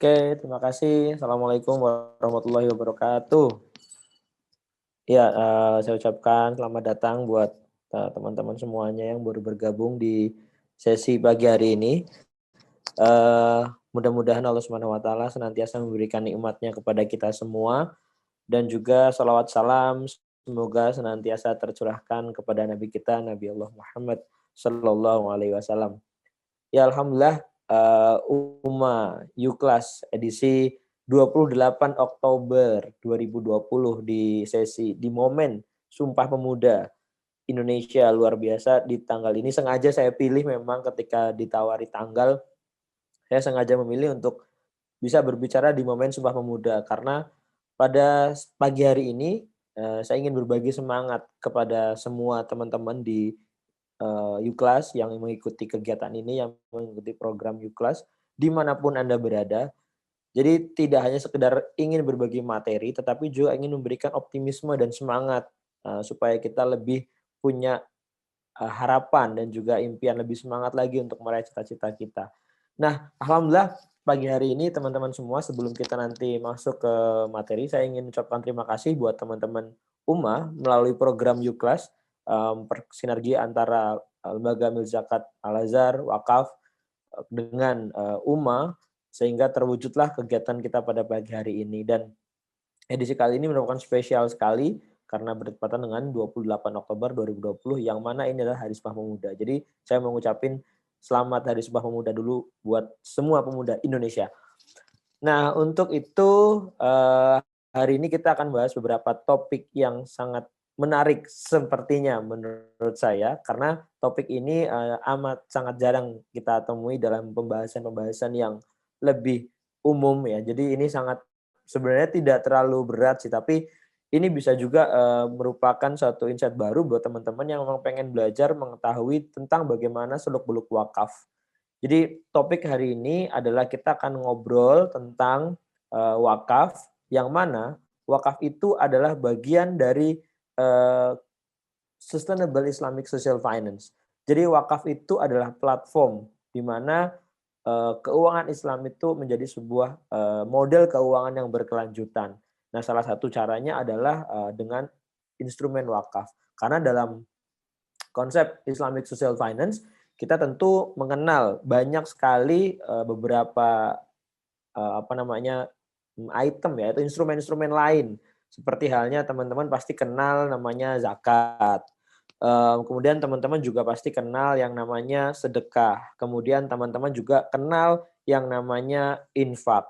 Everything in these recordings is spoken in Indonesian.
Oke, terima kasih. Assalamualaikum warahmatullahi wabarakatuh. Ya, saya ucapkan selamat datang buat teman-teman semuanya yang baru bergabung di sesi pagi hari ini. Eh, Mudah-mudahan Allah Subhanahu wa taala senantiasa memberikan nikmatnya kepada kita semua dan juga salawat salam semoga senantiasa tercurahkan kepada Nabi kita Nabi Allah Muhammad Sallallahu Alaihi Wasallam. Ya alhamdulillah, UMA U-Class edisi 28 Oktober 2020 di momen Sumpah Pemuda Indonesia luar biasa di tanggal ini sengaja saya pilih memang ketika ditawari tanggal, saya sengaja memilih untuk bisa berbicara di momen Sumpah Pemuda karena pada pagi hari ini, saya ingin berbagi semangat kepada semua teman-teman di U-Class yang mengikuti kegiatan ini, yang mengikuti program U-Class, dimanapun Anda berada. Jadi tidak hanya sekedar ingin berbagi materi, tetapi juga ingin memberikan optimisme dan semangat, supaya kita lebih punya, harapan dan juga impian lebih semangat lagi untuk meraih cita-cita kita. Nah, alhamdulillah pagi hari ini teman-teman semua sebelum kita nanti masuk ke materi, saya ingin ucapkan terima kasih buat teman-teman UMA melalui program U-Class, sinergi antara Lembaga Amil Zakat Al-Azhar, Wakaf, dengan, UMA, sehingga terwujudlah kegiatan kita pada pagi hari ini. Dan edisi kali ini merupakan spesial sekali karena bertepatan dengan 28 Oktober 2020 yang mana ini adalah Hari Sumpah Pemuda. Jadi saya mau ngucapin selamat Hari Sumpah Pemuda dulu buat semua pemuda Indonesia. Nah, untuk itu hari ini kita akan bahas beberapa topik yang sangat menarik sepertinya menurut saya karena topik ini amat sangat jarang kita temui dalam pembahasan-pembahasan yang lebih umum ya. Jadi ini sangat sebenarnya tidak terlalu berat sih, tapi ini bisa juga merupakan suatu insight baru buat teman-teman yang memang pengen belajar mengetahui tentang bagaimana seluk-beluk wakaf. Jadi topik hari ini adalah kita akan ngobrol tentang wakaf, yang mana wakaf itu adalah bagian dari eee, Sustainable Islamic Social Finance. Jadi wakaf itu adalah platform di mana keuangan Islam itu menjadi sebuah model keuangan yang berkelanjutan. Nah, salah satu caranya adalah dengan instrumen wakaf. Karena dalam konsep Islamic Social Finance, kita tentu mengenal banyak sekali beberapa apa namanya, item ya, itu instrumen-instrumen lain. Seperti halnya teman-teman pasti kenal namanya zakat, kemudian teman-teman juga pasti kenal yang namanya sedekah, kemudian teman-teman juga kenal yang namanya infak.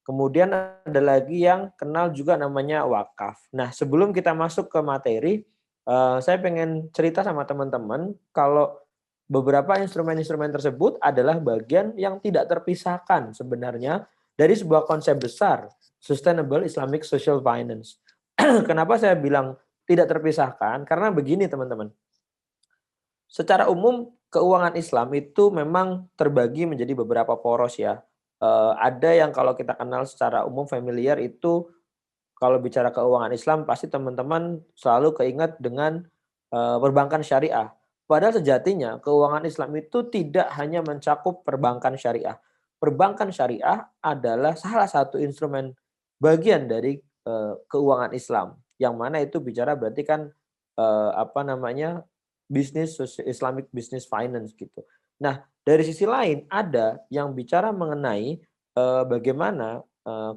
Kemudian ada lagi yang kenal juga namanya wakaf. Nah, sebelum kita masuk ke materi, saya pengen cerita sama teman-teman kalau beberapa instrumen-instrumen tersebut adalah bagian yang tidak terpisahkan sebenarnya dari sebuah konsep besar, Sustainable Islamic Social Finance. Kenapa saya bilang tidak terpisahkan? Karena begini teman-teman, secara umum keuangan Islam itu memang terbagi menjadi beberapa poros ya. Ada yang kalau kita kenal secara umum familiar itu kalau bicara keuangan Islam pasti teman-teman selalu keingat dengan, perbankan syariah. Padahal sejatinya keuangan Islam itu tidak hanya mencakup perbankan syariah. Perbankan syariah adalah salah satu instrumen bagian dari, keuangan Islam, yang mana itu bicara berarti kan, apa namanya, Islamic Business Finance gitu. Nah, dari sisi lain ada yang bicara mengenai, bagaimana,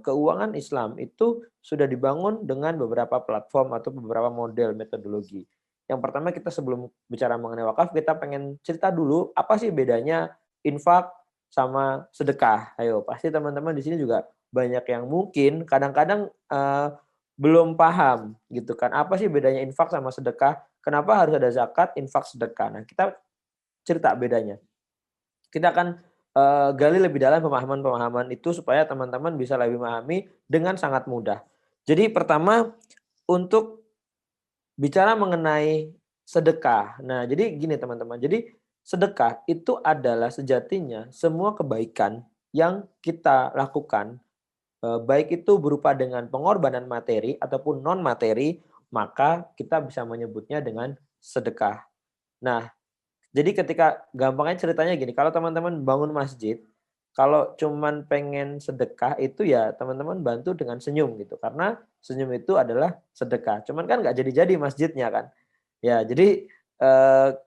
keuangan Islam itu sudah dibangun dengan beberapa platform atau beberapa model metodologi. Yang pertama kita sebelum bicara mengenai wakaf, kita pengen cerita dulu apa sih bedanya infak sama sedekah. Ayo, pasti teman-teman di sini juga banyak yang mungkin kadang-kadang, belum paham gitu kan, apa sih bedanya infak sama sedekah, kenapa harus ada zakat, infak, sedekah. Nah, kita cerita bedanya. Kita akan, gali lebih dalam pemahaman-pemahaman itu supaya teman-teman bisa lebih memahami dengan sangat mudah. Jadi pertama, untuk bicara mengenai sedekah. Nah, jadi gini teman-teman, jadi sedekah itu adalah sejatinya semua kebaikan yang kita lakukan, baik itu berupa dengan pengorbanan materi ataupun non materi, maka kita bisa menyebutnya dengan sedekah. Nah, jadi ketika gampangnya ceritanya gini, kalau teman-teman bangun masjid, kalau cuman pengen sedekah itu ya teman-teman bantu dengan senyum gitu. Karena senyum itu adalah sedekah. Cuman kan nggak jadi-jadi masjidnya kan. Ya, jadi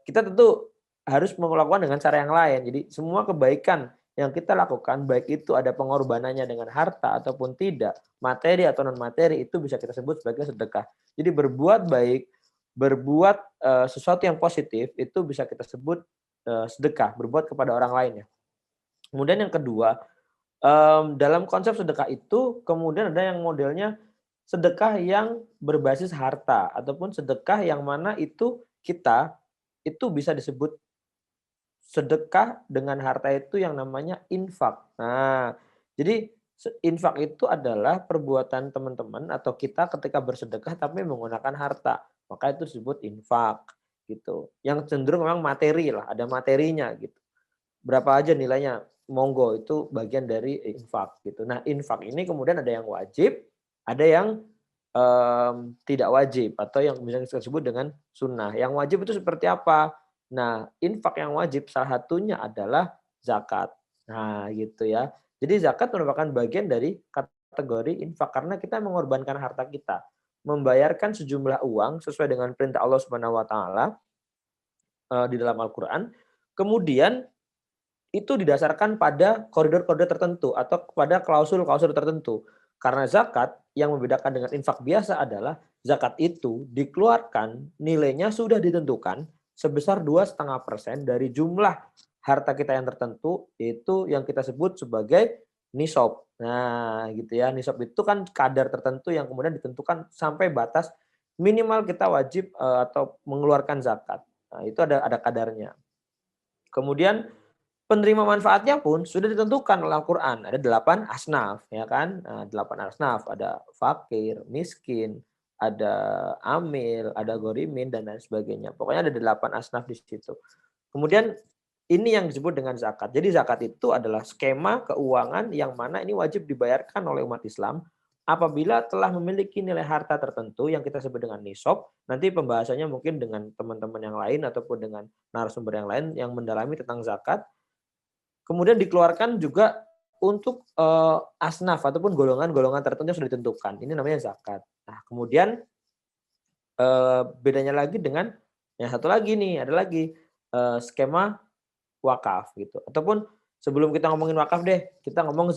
kita tentu harus melakukan dengan cara yang lain. Jadi semua kebaikan yang kita lakukan, baik itu ada pengorbanannya dengan harta ataupun tidak, materi atau non materi, itu bisa kita sebut sebagai sedekah. Jadi berbuat baik, berbuat sesuatu yang positif itu bisa kita sebut sedekah, berbuat kepada orang lain ya. Kemudian yang kedua, dalam konsep sedekah itu kemudian ada yang modelnya sedekah yang berbasis harta ataupun sedekah yang mana itu kita itu bisa disebut sedekah dengan harta itu yang namanya infak. Nah, jadi infak itu adalah perbuatan teman-teman atau kita ketika bersedekah tapi menggunakan harta. Maka itu disebut infak gitu. Yang cenderung memang materi lah, ada materinya gitu. Berapa aja nilainya? Monggo, itu bagian dari infak gitu. Nah, infak ini kemudian ada yang wajib, ada yang tidak wajib atau yang bisa kita sebut dengan sunnah. Yang wajib itu seperti apa? Nah, infak yang wajib salah satunya adalah zakat. Nah, gitu ya. Jadi zakat merupakan bagian dari kategori infak karena kita mengorbankan harta kita, membayarkan sejumlah uang sesuai dengan perintah Allah Subhanahu wa taala di dalam Al-Qur'an. Kemudian itu didasarkan pada koridor-koridor tertentu atau kepada klausul-klausul tertentu. Karena zakat yang membedakan dengan infak biasa adalah zakat itu dikeluarkan nilainya sudah ditentukan sebesar 2,5% dari jumlah harta kita yang tertentu, itu yang kita sebut sebagai nisab. Nah, gitu ya. Nisab itu kan kadar tertentu yang kemudian ditentukan sampai batas minimal kita wajib atau mengeluarkan zakat. Nah, itu ada kadarnya. Kemudian penerima manfaatnya pun sudah ditentukan oleh Al-Qur'an. Ada 8 asnaf, ya kan? Nah, 8 asnaf, ada fakir, miskin, ada amil, ada ghorimin, dan lain sebagainya. Pokoknya ada 8 asnaf di situ. Kemudian ini yang disebut dengan zakat. Jadi zakat itu adalah skema keuangan yang mana ini wajib dibayarkan oleh umat Islam apabila telah memiliki nilai harta tertentu yang kita sebut dengan nisab. Nanti pembahasannya mungkin dengan teman-teman yang lain ataupun dengan narasumber yang lain yang mendalami tentang zakat. Kemudian dikeluarkan juga untuk asnaf ataupun golongan-golongan tertentu yang sudah ditentukan. Ini namanya zakat. Nah, kemudian bedanya lagi dengan yang satu lagi nih, ada lagi skema wakaf gitu. Ataupun sebelum kita ngomongin wakaf deh, kita ngomong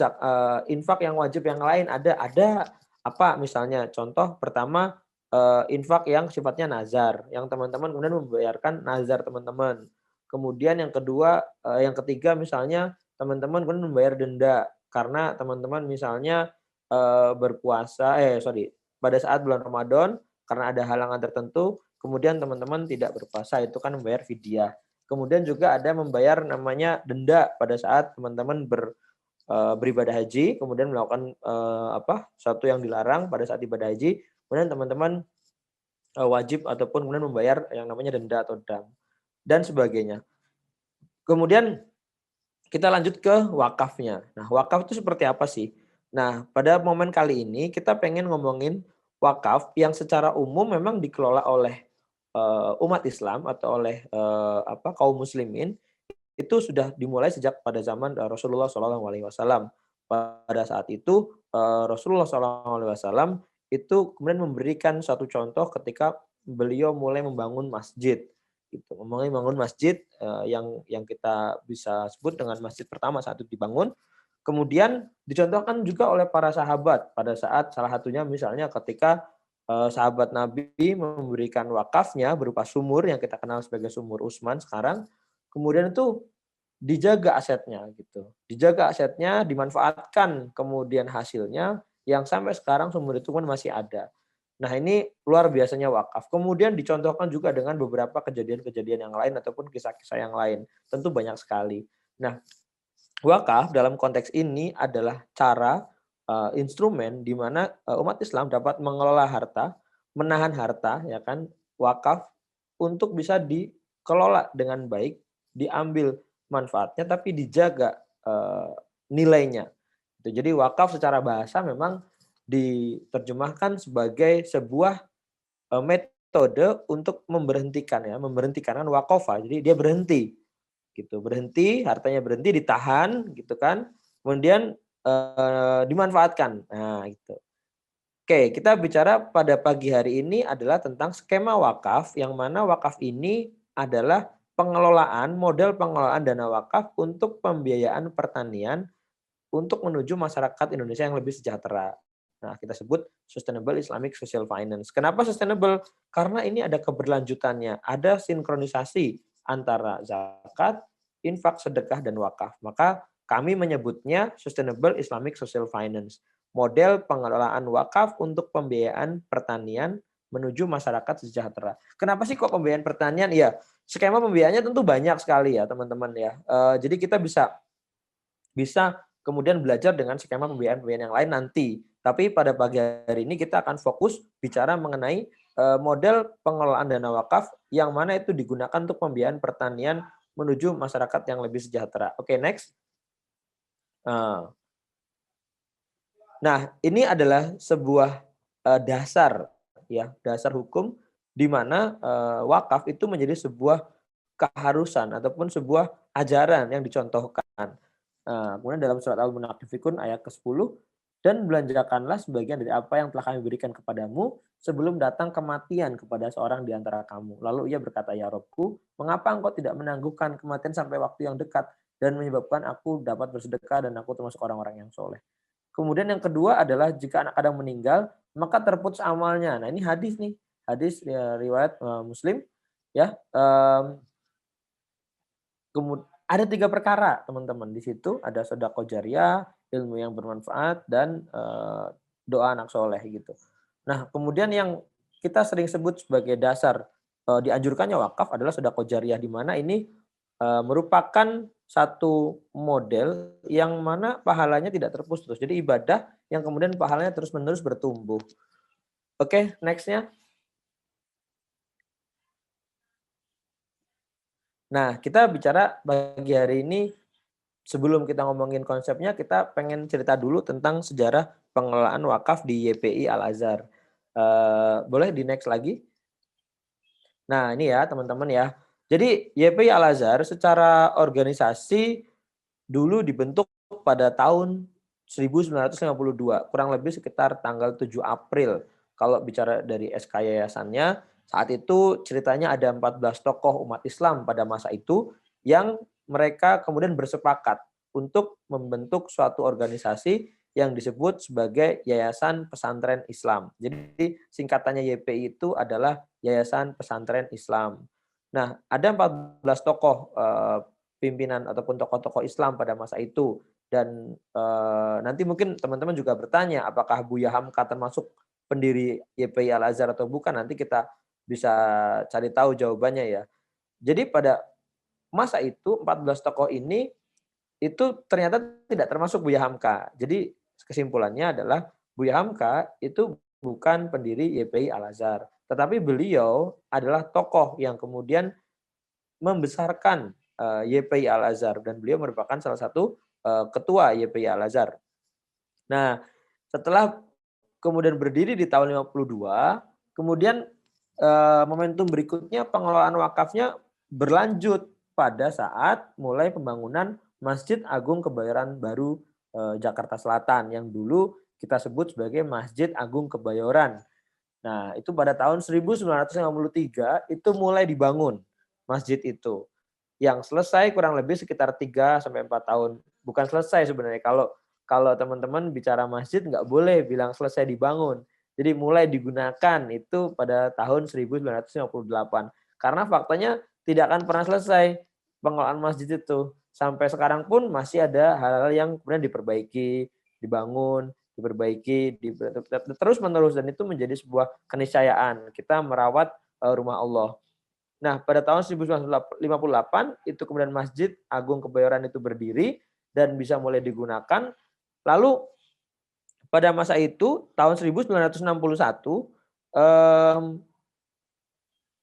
infak yang wajib yang lain ada apa misalnya contoh pertama infak yang sifatnya nazar, yang teman-teman kemudian membayarkan nazar teman-teman. Kemudian yang kedua, yang ketiga misalnya teman-teman kemudian membayar denda karena teman-teman misalnya pada saat bulan Ramadan karena ada halangan tertentu, kemudian teman-teman tidak berpuasa, itu kan membayar fidyah. Kemudian juga ada membayar namanya denda pada saat teman-teman beribadah haji, kemudian melakukan sesuatu yang dilarang pada saat ibadah haji, kemudian teman-teman wajib ataupun kemudian membayar yang namanya denda atau dam dan sebagainya. Kemudian kita lanjut ke wakafnya. Nah, wakaf itu seperti apa sih? Nah, pada momen kali ini kita pengen ngomongin wakaf yang secara umum memang dikelola oleh umat Islam atau oleh kaum muslimin, itu sudah dimulai sejak pada zaman Rasulullah SAW. Pada saat itu Rasulullah SAW itu kemudian memberikan satu contoh ketika beliau mulai membangun masjid. Gitu. Membangun masjid yang kita bisa sebut dengan masjid pertama saat itu dibangun. Kemudian dicontohkan juga oleh para sahabat pada saat salah satunya misalnya ketika sahabat Nabi memberikan wakafnya berupa sumur yang kita kenal sebagai sumur Utsman sekarang. Kemudian itu dijaga asetnya gitu. Dijaga asetnya, dimanfaatkan kemudian hasilnya yang sampai sekarang sumur itu pun masih ada. Nah, ini luar biasanya wakaf. Kemudian dicontohkan juga dengan beberapa kejadian-kejadian yang lain ataupun kisah-kisah yang lain. Tentu banyak sekali. Nah, wakaf dalam konteks ini adalah cara instrumen di mana umat Islam dapat mengelola harta, menahan harta, ya kan, wakaf untuk bisa dikelola dengan baik, diambil manfaatnya tapi dijaga nilainya. Jadi wakaf secara bahasa memang diterjemahkan sebagai sebuah metode untuk memberhentikan ya, memberhentikan kan wakofa. Jadi dia berhenti gitu, berhenti, hartanya berhenti, ditahan gitu kan. kemudian dimanfaatkan. Nah, gitu. Oke, kita bicara pada pagi hari ini adalah tentang skema wakaf, yang mana wakaf ini adalah model pengelolaan dana wakaf untuk pembiayaan pertanian untuk menuju masyarakat Indonesia yang lebih sejahtera. Nah, kita sebut Sustainable Islamic Social Finance. Kenapa sustainable? Karena ini ada keberlanjutannya, ada sinkronisasi antara zakat, infak, sedekah, dan wakaf. Maka kami menyebutnya Sustainable Islamic Social Finance, model pengelolaan wakaf untuk pembiayaan pertanian menuju masyarakat sejahtera. Kenapa sih kok pembiayaan pertanian? Ya, skema pembiayaannya tentu banyak sekali ya, teman-teman ya. Jadi kita bisa bisa kemudian belajar dengan skema pembiayaan-pembiayaan yang lain nanti. Tapi pada pagi hari ini kita akan fokus bicara mengenai model pengelolaan dana wakaf yang mana itu digunakan untuk pembiayaan pertanian menuju masyarakat yang lebih sejahtera. Oke, next. Nah, ini adalah sebuah dasar ya, dasar hukum di mana wakaf itu menjadi sebuah keharusan ataupun sebuah ajaran yang dicontohkan. Kemudian dalam surat Al-Munafiqun ayat ke-10, dan belanjakanlah sebagian dari apa yang telah kami berikan kepadamu sebelum datang kematian kepada seorang di antara kamu. Lalu ia berkata, ya Robku, mengapa engkau tidak menangguhkan kematian sampai waktu yang dekat dan menyebabkan aku dapat bersedekah dan aku termasuk orang-orang yang soleh. Kemudian yang kedua adalah jika anak Adam meninggal, maka terputus amalnya. Nah ini hadis nih, hadis ya, riwayat Muslim ya. Ada 3 perkara, teman-teman. Di situ ada sedekah jariah, ilmu yang bermanfaat, dan doa anak soleh gitu. Nah, kemudian yang kita sering sebut sebagai dasar dianjurkannya wakaf adalah sedekah jariah, di mana ini merupakan satu model yang mana pahalanya tidak terputus. Jadi ibadah yang kemudian pahalanya terus-menerus bertumbuh. Oke, next-nya. Nah, kita bicara pagi hari ini, sebelum kita ngomongin konsepnya, kita pengen cerita dulu tentang sejarah pengelolaan wakaf di YPI Al-Azhar. Boleh di next lagi? Nah, ini ya teman-teman ya. Jadi YPI Al-Azhar secara organisasi dulu dibentuk pada tahun 1952, kurang lebih sekitar tanggal 7 April. Kalau bicara dari SK yayasannya, saat itu ceritanya ada 14 tokoh umat Islam pada masa itu yang mereka kemudian bersepakat untuk membentuk suatu organisasi yang disebut sebagai Yayasan Pesantren Islam. Jadi singkatannya YPI itu adalah Yayasan Pesantren Islam. Nah, ada 14 tokoh pimpinan ataupun tokoh-tokoh Islam pada masa itu, dan nanti mungkin teman-teman juga bertanya apakah Buya Hamka termasuk pendiri YPI Al-Azhar atau bukan, nanti kita bisa cari tahu jawabannya ya. Jadi pada masa itu 14 tokoh ini itu ternyata tidak termasuk Buya Hamka. Jadi kesimpulannya adalah Buya Hamka itu bukan pendiri YPI Al-Azhar, tetapi beliau adalah tokoh yang kemudian membesarkan YPI Al-Azhar, dan beliau merupakan salah satu ketua YPI Al-Azhar. Nah, setelah kemudian berdiri di tahun 52, kemudian momentum berikutnya pengelolaan wakafnya berlanjut pada saat mulai pembangunan Masjid Agung Kebayoran Baru Jakarta Selatan yang dulu kita sebut sebagai Masjid Agung Kebayoran. Nah, itu pada tahun 1953 itu mulai dibangun masjid itu. Yang selesai kurang lebih sekitar 3 sampai 4 tahun. Bukan selesai sebenarnya. Kalau kalau teman-teman bicara masjid nggak boleh bilang selesai dibangun. Jadi mulai digunakan itu pada tahun 1958. Karena faktanya tidak akan pernah selesai pengelolaan masjid itu. Sampai sekarang pun masih ada hal-hal yang kemudian diperbaiki, dibangun, diperbaiki, terus menerus, dan itu menjadi sebuah keniscayaan kita merawat rumah Allah. Nah, pada tahun 1958 itu kemudian Masjid Agung Kebayoran itu berdiri dan bisa mulai digunakan. Lalu pada masa itu tahun 1961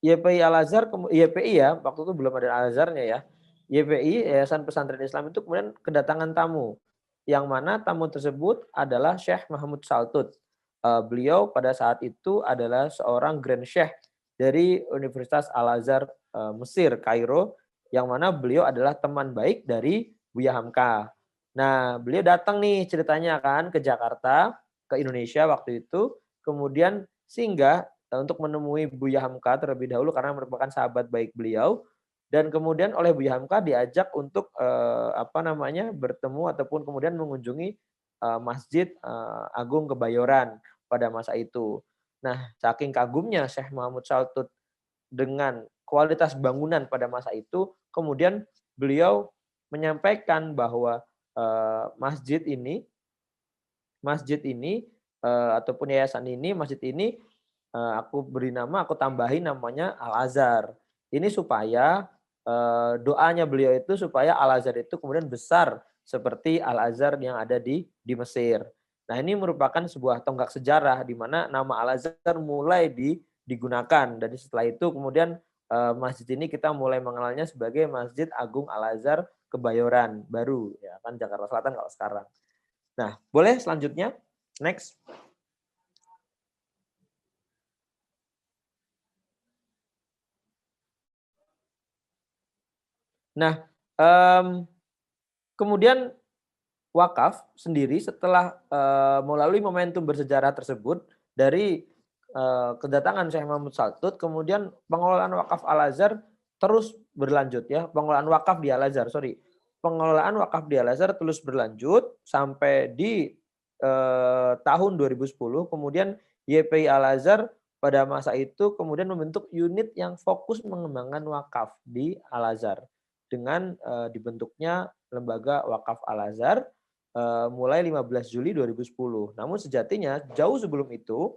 YPI Al-Azhar, YPI ya, waktu itu belum ada Al-Azharnya ya. YPI, Yayasan Pesantren Islam itu kemudian kedatangan tamu, yang mana tamu tersebut adalah Syekh Mahmud Saltut. Beliau pada saat itu adalah seorang Grand Syekh dari Universitas Al-Azhar Mesir, Kairo, yang mana beliau adalah teman baik dari Buya Hamka. Nah, beliau datang nih ceritanya kan ke Jakarta, ke Indonesia waktu itu, kemudian singgah untuk menemui Buya Hamka terlebih dahulu karena merupakan sahabat baik beliau, dan kemudian oleh Buya Hamka diajak untuk, apa namanya, bertemu ataupun kemudian mengunjungi, Masjid, Agung Kebayoran pada masa itu. Nah, saking kagumnya Syekh Muhammad Saltud dengan kualitas bangunan pada masa itu, kemudian beliau menyampaikan bahwa, masjid ini, ataupun yayasan ini, masjid ini, aku beri nama, aku tambahin namanya Al-Azhar. Ini supaya, doanya beliau itu supaya Al-Azhar itu kemudian besar seperti Al-Azhar yang ada di Mesir. Nah, ini merupakan sebuah tonggak sejarah di mana nama Al-Azhar mulai digunakan. Dan setelah itu kemudian, masjid ini kita mulai mengenalnya sebagai Masjid Agung Al-Azhar Kebayoran Baru, ya kan Jakarta Selatan kalau sekarang. Nah, boleh selanjutnya, next. Nah, kemudian wakaf sendiri setelah, melalui momentum bersejarah tersebut dari, kedatangan Syekh Muhammad Saltud, kemudian pengelolaan wakaf Al-Azhar terus berlanjut ya, pengelolaan wakaf di Al-Azhar, sorry. Pengelolaan wakaf di Al-Azhar terus berlanjut sampai di, tahun 2010, kemudian YPI Al-Azhar pada masa itu kemudian membentuk unit yang fokus mengembangkan wakaf di Al-Azhar dengan, dibentuknya Lembaga Wakaf Al-Azhar, mulai 15 Juli 2010. Namun sejatinya jauh sebelum itu,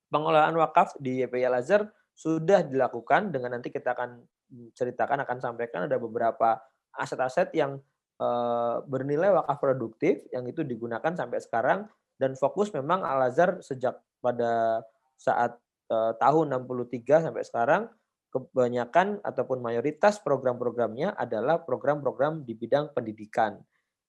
pengelolaan wakaf di YPI Al-Azhar sudah dilakukan dengan nanti kita akan ceritakan, akan sampaikan ada beberapa aset-aset yang, bernilai wakaf produktif yang itu digunakan sampai sekarang dan fokus memang Al-Azhar sejak pada saat, tahun 63 sampai sekarang kebanyakan ataupun mayoritas program-programnya adalah program-program di bidang pendidikan.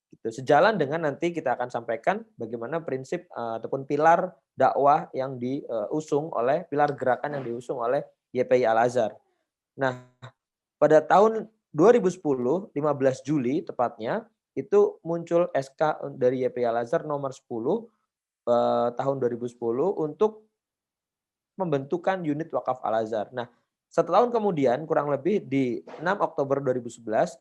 Gitu. Sejalan dengan nanti kita akan sampaikan bagaimana prinsip, ataupun pilar dakwah yang diusung oleh pilar gerakan yang diusung oleh YPI Al-Azhar. Nah, pada tahun 2010, 15 Juli tepatnya, itu muncul SK dari YPI Al-Azhar nomor 10, tahun 2010 untuk pembentukan unit wakaf Al-Azhar. Nah, setahun kemudian kurang lebih di 6 Oktober 2011,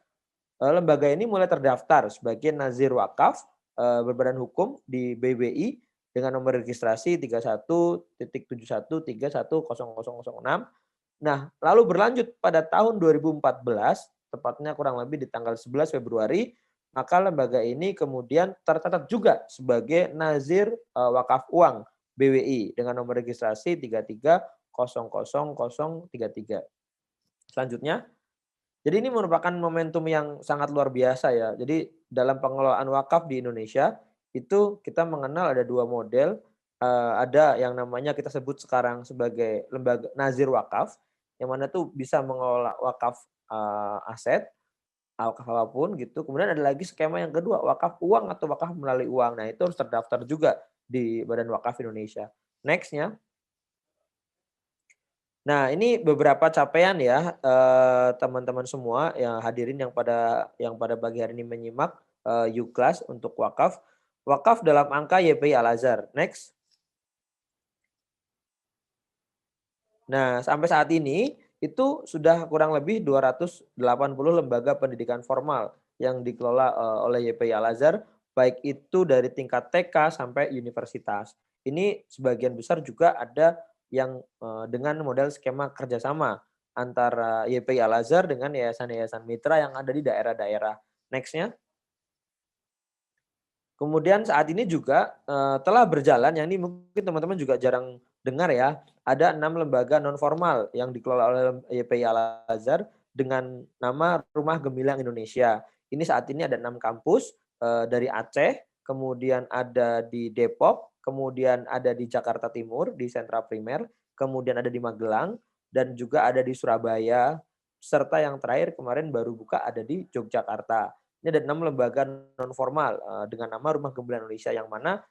lembaga ini mulai terdaftar sebagai nazir wakaf, berbadan hukum di BBI dengan nomor registrasi 31.71.31.0006. Nah, lalu berlanjut pada tahun 2014, tepatnya kurang lebih di tanggal 11 Februari, maka lembaga ini kemudian tercatat juga sebagai nazir, wakaf uang BWI dengan nomor registrasi 33.00.033. Selanjutnya, jadi ini merupakan momentum yang sangat luar biasa ya. Jadi dalam pengelolaan wakaf di Indonesia, itu kita mengenal ada 2 model, ada yang namanya kita sebut sekarang sebagai lembaga nazir wakaf, yang mana tuh bisa mengelola wakaf, aset, wakaf apapun gitu. Kemudian ada lagi skema yang kedua, wakaf uang atau wakaf melalui uang. Nah, itu harus terdaftar juga di Badan Wakaf Indonesia. Next-nya. Nah, ini beberapa capaian ya, teman-teman semua yang hadirin yang pada pagi hari ini menyimak, U-Class untuk wakaf. Wakaf dalam angka YPI Al-Azhar. Next. Nah, sampai saat ini itu sudah kurang lebih 280 lembaga pendidikan formal yang dikelola, oleh YPI Al-Azhar, baik itu dari tingkat TK sampai universitas. Ini sebagian besar juga ada yang, dengan model skema kerjasama antara YPI Al-Azhar dengan yayasan-yayasan mitra yang ada di daerah-daerah. Next-nya. Kemudian saat ini juga, telah berjalan, yang ini mungkin teman-teman juga jarang dengar ya, ada 6 lembaga non formal yang dikelola oleh YPI Al-Azhar dengan nama Rumah Gemilang Indonesia. Ini saat ini ada 6 kampus, dari Aceh, kemudian ada di Depok, kemudian ada di Jakarta Timur, di sentra primer, kemudian ada di Magelang, dan juga ada di Surabaya, serta yang terakhir kemarin baru buka ada di Yogyakarta. Ini ada 6 lembaga non formal, dengan nama Rumah Gemilang Indonesia yang mana,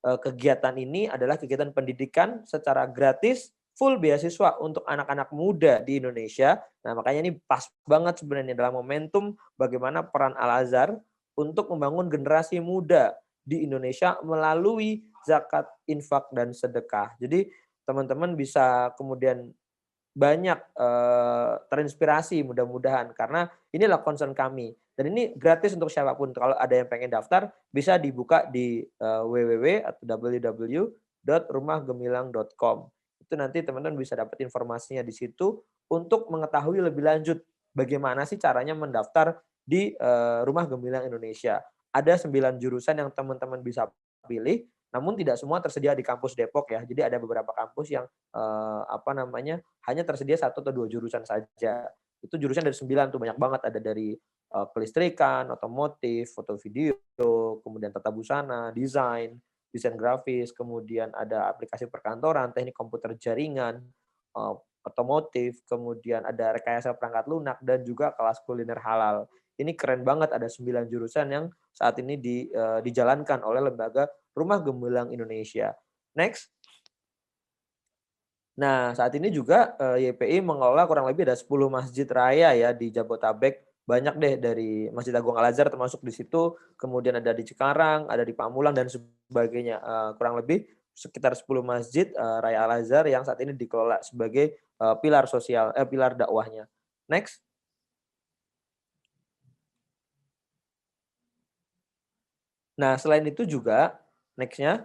kegiatan ini adalah kegiatan pendidikan secara gratis, full beasiswa untuk anak-anak muda di Indonesia. Nah, makanya ini pas banget sebenarnya dalam momentum bagaimana peran Al-Azhar untuk membangun generasi muda di Indonesia melalui zakat, infak, dan sedekah. Jadi teman-teman bisa kemudian banyak terinspirasi mudah-mudahan karena inilah concern kami dan ini gratis untuk siapapun. Kalau ada yang pengen daftar bisa dibuka di www atau www.rumahgemilang.com. Itu nanti teman-teman bisa dapat informasinya di situ untuk mengetahui lebih lanjut bagaimana sih caranya mendaftar di Rumah Gemilang Indonesia. Ada 9 jurusan yang teman-teman bisa pilih, namun tidak semua tersedia di kampus Depok ya. Jadi ada beberapa kampus yang hanya tersedia 1 atau 2 jurusan saja. Itu jurusan dari 9 tuh banyak banget, ada dari kelistrikan, otomotif, foto video, kemudian tata busana, desain grafis, kemudian ada aplikasi perkantoran, teknik komputer jaringan, otomotif, kemudian ada rekayasa perangkat lunak dan juga kelas kuliner halal. Ini keren banget, ada 9 jurusan yang saat ini dijalankan oleh lembaga Rumah Gemilang Indonesia. Next. Nah, saat ini juga YPI mengelola kurang lebih ada 10 masjid raya ya di Jabotabek. Banyak deh dari Masjid Agung Al-Azhar termasuk di situ, kemudian ada di Cikarang, ada di Pamulang dan sebagainya. Kurang lebih sekitar 10 masjid Raya Al-Azhar yang saat ini dikelola sebagai pilar dakwahnya. Next. Nah, selain itu juga next-nya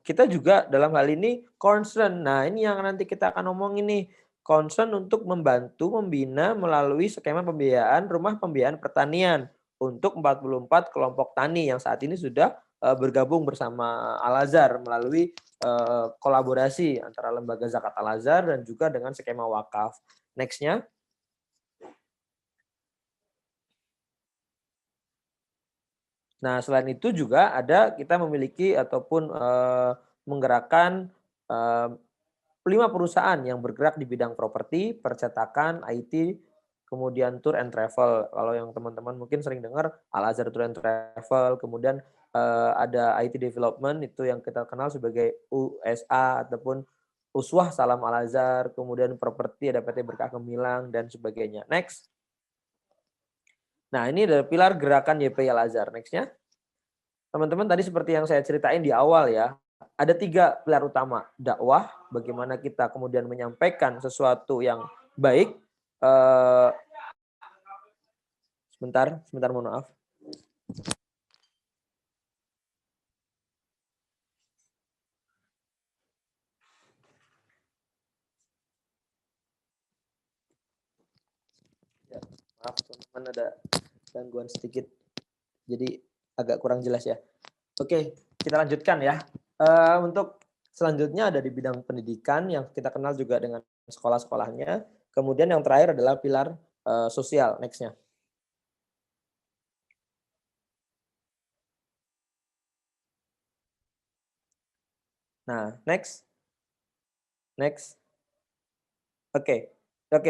kita juga dalam hal ini concern. Nah, ini yang nanti kita akan ngomongin nih, concern untuk membantu membina melalui skema pembiayaan Rumah Pembiayaan Pertanian untuk 44 kelompok tani yang saat ini sudah bergabung bersama Al-Azhar melalui kolaborasi antara lembaga zakat Al-Azhar dan juga dengan skema wakaf. Next-nya. Nah, selain itu juga kita memiliki ataupun menggerakkan 5 perusahaan yang bergerak di bidang properti, percetakan, IT, kemudian tour and travel. Kalau yang teman-teman mungkin sering dengar Al-Azhar Tour and Travel, kemudian ada IT development itu yang kita kenal sebagai USA ataupun Uswah Salam Al-Azhar, kemudian properti ada PT Berkah Gemilang dan sebagainya. Next. Nah, ini adalah pilar gerakan YPI Al-Azhar. Next-nya. Teman-teman tadi seperti yang saya ceritain di awal ya, ada 3 pilar utama. Dakwah, bagaimana kita kemudian menyampaikan sesuatu yang baik. Sebentar mohon maaf. Ya, maaf teman-teman ada gangguan sedikit. Jadi agak kurang jelas ya. Oke, kita lanjutkan ya. Untuk selanjutnya ada di bidang pendidikan yang kita kenal juga dengan sekolah-sekolahnya. Kemudian yang terakhir adalah pilar sosial. Next-nya. Nah, next. Oke,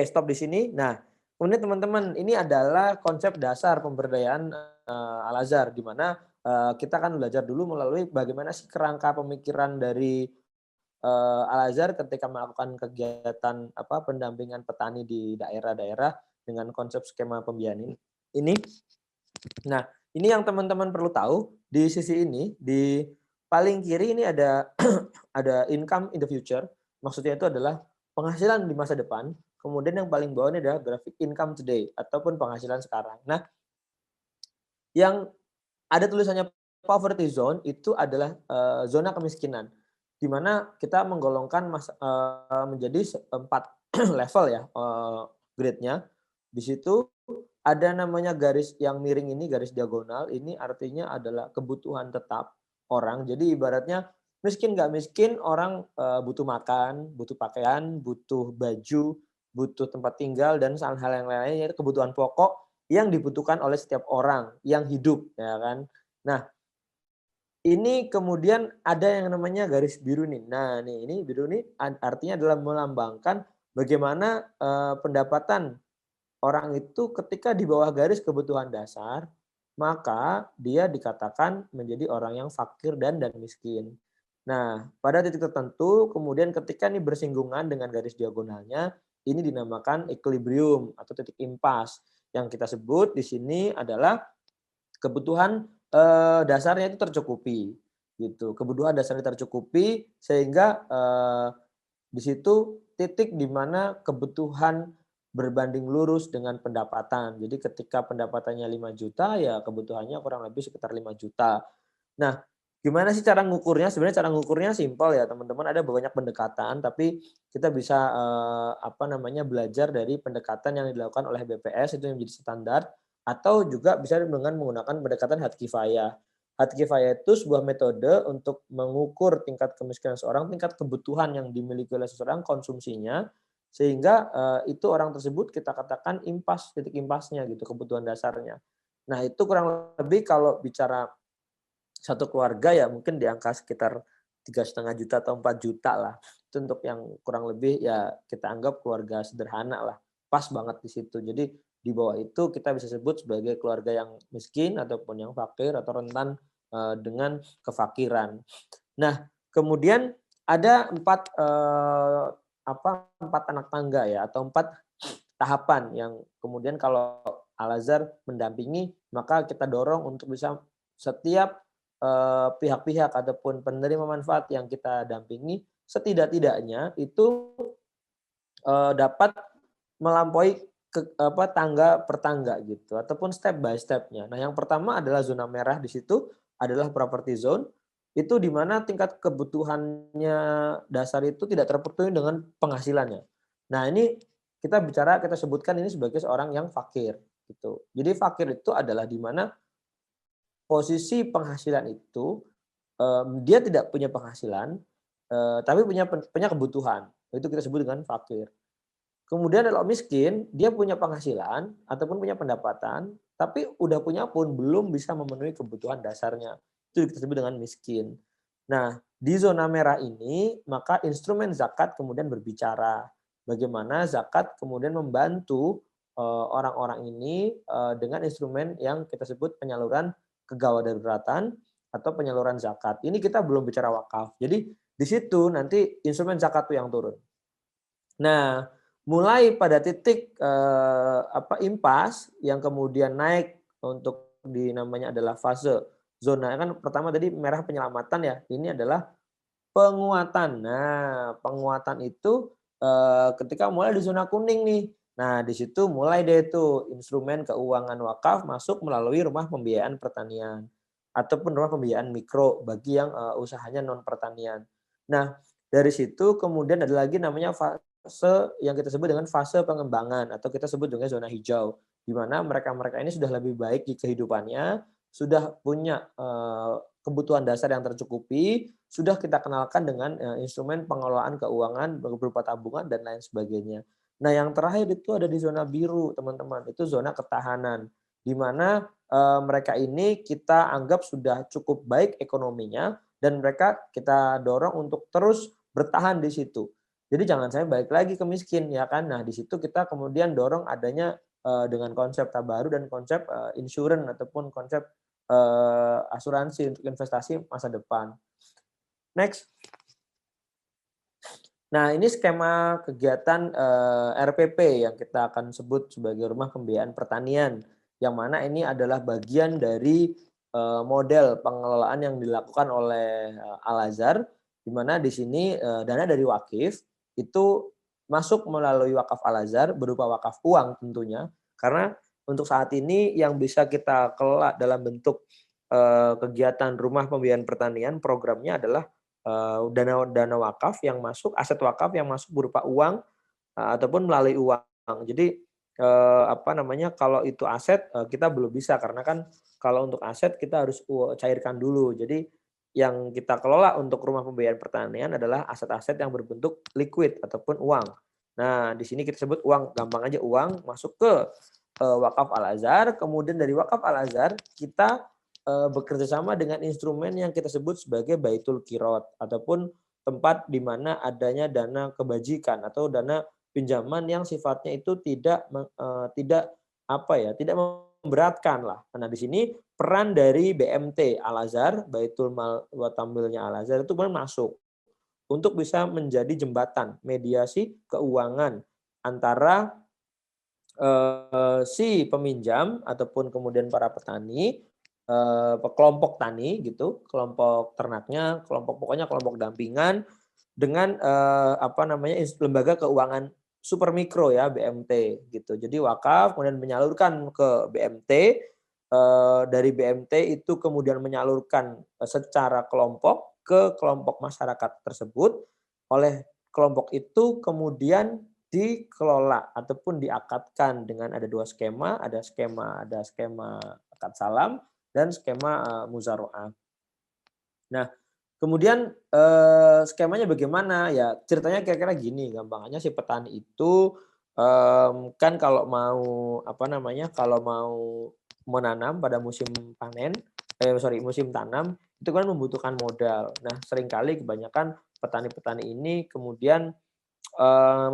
stop di sini. Nah, kemudian teman-teman, ini adalah konsep dasar pemberdayaan Al-Azhar, di mana kita akan belajar dulu melalui bagaimana sih kerangka pemikiran dari Al-Azhar ketika melakukan kegiatan pendampingan petani di daerah-daerah dengan konsep skema pembiayaan ini. Nah, ini yang teman-teman perlu tahu di sisi ini, di paling kiri ini ada ada income in the future. Maksudnya itu adalah penghasilan di masa depan. Kemudian yang paling bawah ini adalah grafik income today ataupun penghasilan sekarang. Nah, yang ada tulisannya poverty zone itu adalah zona kemiskinan, di mana kita menggolongkan menjadi 4 level ya grade-nya. Di situ ada namanya garis yang miring ini, garis diagonal, ini artinya adalah kebutuhan tetap orang. Jadi ibaratnya miskin nggak miskin, orang butuh makan, butuh pakaian, butuh baju, butuh tempat tinggal, dan hal-hal yang lainnya, yaitu kebutuhan pokok yang dibutuhkan oleh setiap orang yang hidup, ya kan. Nah, ini kemudian ada yang namanya garis biru nih. Nah, ini biru nih artinya adalah melambangkan bagaimana pendapatan orang itu ketika di bawah garis kebutuhan dasar, maka dia dikatakan menjadi orang yang fakir dan miskin. Nah, pada titik tertentu, kemudian ketika ini bersinggungan dengan garis diagonalnya, ini dinamakan equilibrium atau titik impas. Yang kita sebut di sini adalah kebutuhan dasarnya itu tercukupi gitu. Kebutuhan dasarnya tercukupi sehingga di situ titik di mana kebutuhan berbanding lurus dengan pendapatan. Jadi ketika pendapatannya 5 juta ya kebutuhannya kurang lebih sekitar 5 juta. Nah, gimana sih cara ngukurnya? Sebenarnya cara ngukurnya simpel ya teman-teman, ada banyak pendekatan tapi kita bisa apa namanya belajar dari pendekatan yang dilakukan oleh BPS itu yang menjadi standar atau juga bisa dengan menggunakan pendekatan Had Kifayah. Had Kifayah itu sebuah metode untuk mengukur tingkat kemiskinan seseorang, tingkat kebutuhan yang dimiliki oleh seseorang, konsumsinya, sehingga itu orang tersebut kita katakan impas, titik impasnya gitu, kebutuhan dasarnya. Nah, itu kurang lebih kalau bicara satu keluarga ya mungkin di angka sekitar 3,5 juta atau 4 juta lah. Itu untuk yang kurang lebih ya kita anggap keluarga sederhana lah. Pas banget di situ. Jadi di bawah itu kita bisa sebut sebagai keluarga yang miskin ataupun yang fakir atau rentan dengan kefakiran. Nah, kemudian ada empat anak tangga ya atau 4 tahapan yang kemudian kalau Al-Azhar mendampingi maka kita dorong untuk bisa setiap pihak-pihak ataupun penerima manfaat yang kita dampingi setidak-tidaknya itu dapat melampaui tangga per tangga gitu ataupun step by step-nya. Nah, yang pertama adalah zona merah di situ adalah property zone, itu di mana tingkat kebutuhannya dasar itu tidak terpenuhi dengan penghasilannya. Nah, ini kita sebutkan ini sebagai seorang yang fakir gitu. Jadi fakir itu adalah di mana posisi penghasilan itu dia tidak punya penghasilan, tapi punya kebutuhan. Itu kita sebut dengan fakir. Kemudian kalau miskin, dia punya penghasilan ataupun punya pendapatan, tapi udah punya pun belum bisa memenuhi kebutuhan dasarnya. Itu kita sebut dengan miskin. Nah, di zona merah ini, maka instrumen zakat kemudian berbicara. Bagaimana zakat kemudian membantu orang-orang ini dengan instrumen yang kita sebut penyaluran kegawat daruratan atau penyaluran zakat. Ini kita belum bicara wakaf. Jadi di situ nanti instrumen zakat itu yang turun. Nah, mulai pada titik impas yang kemudian naik untuk namanya adalah fase zona kan pertama tadi merah penyelamatan ya. Ini adalah penguatan. Nah, penguatan itu ketika mulai di zona kuning nih. Nah, di situ mulai deh itu instrumen keuangan wakaf masuk melalui rumah pembiayaan pertanian ataupun rumah pembiayaan mikro bagi yang usahanya non pertanian. Nah, dari situ kemudian ada lagi namanya fase yang kita sebut dengan fase pengembangan atau kita sebut dengan zona hijau di mana mereka-mereka ini sudah lebih baik di kehidupannya, sudah punya kebutuhan dasar yang tercukupi, sudah kita kenalkan dengan instrumen pengelolaan keuangan berupa tabungan dan lain sebagainya. Nah, yang terakhir itu ada di zona biru, teman-teman. Itu zona ketahanan, di mana mereka ini kita anggap sudah cukup baik ekonominya dan mereka kita dorong untuk terus bertahan di situ. Jadi jangan sampai balik lagi ke miskin ya kan. Nah, di situ kita kemudian dorong adanya dengan konsep tabaru dan konsep insurance ataupun konsep asuransi untuk investasi masa depan. Next. Nah, ini skema kegiatan RPP yang kita akan sebut sebagai Rumah Pembiayaan Pertanian, yang mana ini adalah bagian dari model pengelolaan yang dilakukan oleh Al-Azhar, di mana di sini dana dari wakif itu masuk melalui wakaf Al-Azhar berupa wakaf uang tentunya, karena untuk saat ini yang bisa kita kelola dalam bentuk kegiatan Rumah Pembiayaan Pertanian programnya adalah dana wakaf yang masuk, aset wakaf yang masuk berupa uang ataupun melalui uang. Jadi kalau itu aset kita belum bisa karena kan kalau untuk aset kita harus cairkan dulu. Jadi yang kita kelola untuk Rumah Pembiayaan Pertanian adalah aset-aset yang berbentuk liquid ataupun uang. Nah, di sini kita sebut uang, gampang aja uang masuk ke wakaf Al-Azhar, kemudian dari wakaf Al-Azhar kita bekerja sama dengan instrumen yang kita sebut sebagai Baitul Qirot ataupun tempat di mana adanya dana kebajikan atau dana pinjaman yang sifatnya itu tidak memberatkan lah. Nah, di sini peran dari BMT Al-Azhar, Baitul Mal wa Tamwilnya Al-Azhar itu benar masuk untuk bisa menjadi jembatan mediasi keuangan antara si peminjam ataupun kemudian para petani kelompok tani gitu, kelompok ternaknya, pokoknya kelompok dampingan dengan apa namanya lembaga keuangan super mikro ya BMT gitu. Jadi wakaf kemudian menyalurkan ke BMT, dari BMT itu kemudian menyalurkan secara kelompok ke kelompok masyarakat tersebut. Oleh kelompok itu kemudian dikelola ataupun diakadkan dengan ada 2 skema, ada skema akad salam dan skema muzaraah. Nah, kemudian skemanya bagaimana? Ya ceritanya kira-kira gini, gampangannya si petani itu kan kalau mau apa namanya, kalau mau menanam pada musim panen, musim tanam itu kan membutuhkan modal. Nah, seringkali kebanyakan petani-petani ini kemudian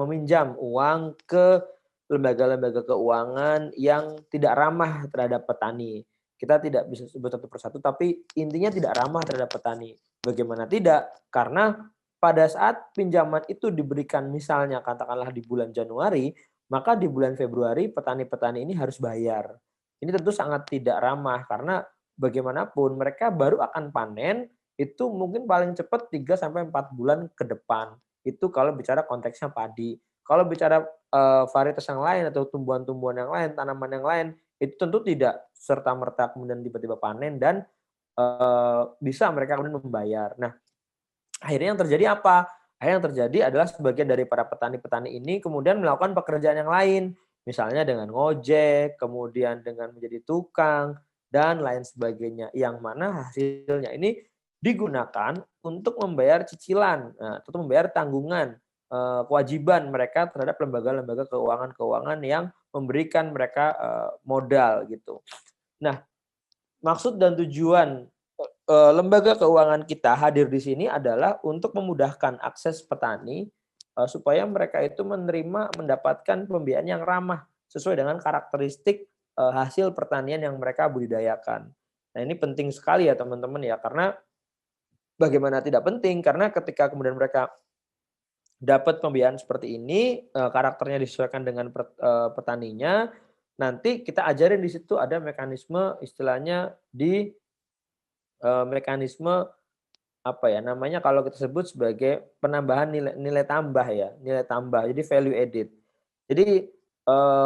meminjam uang ke lembaga-lembaga keuangan yang tidak ramah terhadap petani. Kita tidak bisa sebut satu persatu, tapi intinya tidak ramah terhadap petani. Bagaimana tidak? Karena pada saat pinjaman itu diberikan misalnya katakanlah di bulan Januari, maka di bulan Februari petani-petani ini harus bayar. Ini tentu sangat tidak ramah karena bagaimanapun mereka baru akan panen itu mungkin paling cepat 3 sampai 4 bulan ke depan. Itu kalau bicara konteksnya padi. Kalau bicara, varietas yang lain atau tumbuhan-tumbuhan yang lain, tanaman yang lain, itu tentu tidak serta-merta kemudian tiba-tiba panen dan, bisa mereka kemudian membayar. Nah, akhirnya yang terjadi apa? Akhirnya yang terjadi adalah sebagian dari para petani-petani ini kemudian melakukan pekerjaan yang lain. Misalnya dengan ngojek, kemudian dengan menjadi tukang, dan lain sebagainya. Yang mana hasilnya ini digunakan untuk membayar cicilan, atau membayar tanggungan, kewajiban mereka terhadap lembaga-lembaga keuangan-keuangan yang memberikan mereka, modal gitu. Nah, maksud dan tujuan, lembaga keuangan kita hadir di sini adalah untuk memudahkan akses petani, supaya mereka itu mendapatkan pembiayaan yang ramah, sesuai dengan karakteristik, hasil pertanian yang mereka budidayakan. Nah, ini penting sekali ya teman-teman ya, karena bagaimana tidak penting, karena ketika kemudian mereka dapat pembiayaan seperti ini, karakternya disesuaikan dengan petaninya, nanti kita ajarin di situ ada mekanisme istilahnya mekanisme apa ya namanya kalau kita sebut sebagai penambahan nilai nilai tambah ya, nilai tambah, jadi value added. Jadi,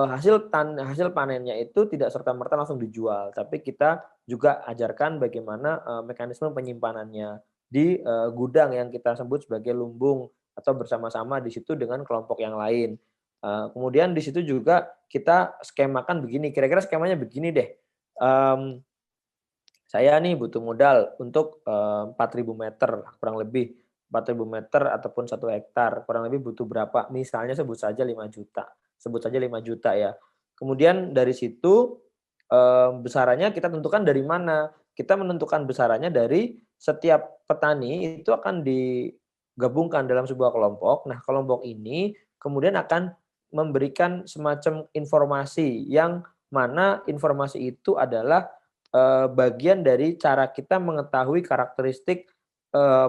hasil panennya itu tidak serta-merta langsung dijual, tapi kita juga ajarkan bagaimana, mekanisme penyimpanannya di, gudang yang kita sebut sebagai lumbung atau bersama-sama di situ dengan kelompok yang lain. Kemudian di situ juga kita skemakan begini, kira-kira skemanya begini deh, mmm saya nih butuh modal untuk, 4.000 meter kurang lebih, 4.000 meter ataupun 1 hektar, kurang lebih butuh berapa, misalnya sebut saja 5 juta, sebut saja 5 juta ya. Kemudian dari situ, besarannya kita tentukan dari mana, kita menentukan besarannya dari setiap petani itu akan digabungkan dalam sebuah kelompok. Nah, kelompok ini kemudian akan memberikan semacam informasi yang mana informasi itu adalah bagian dari cara kita mengetahui karakteristik,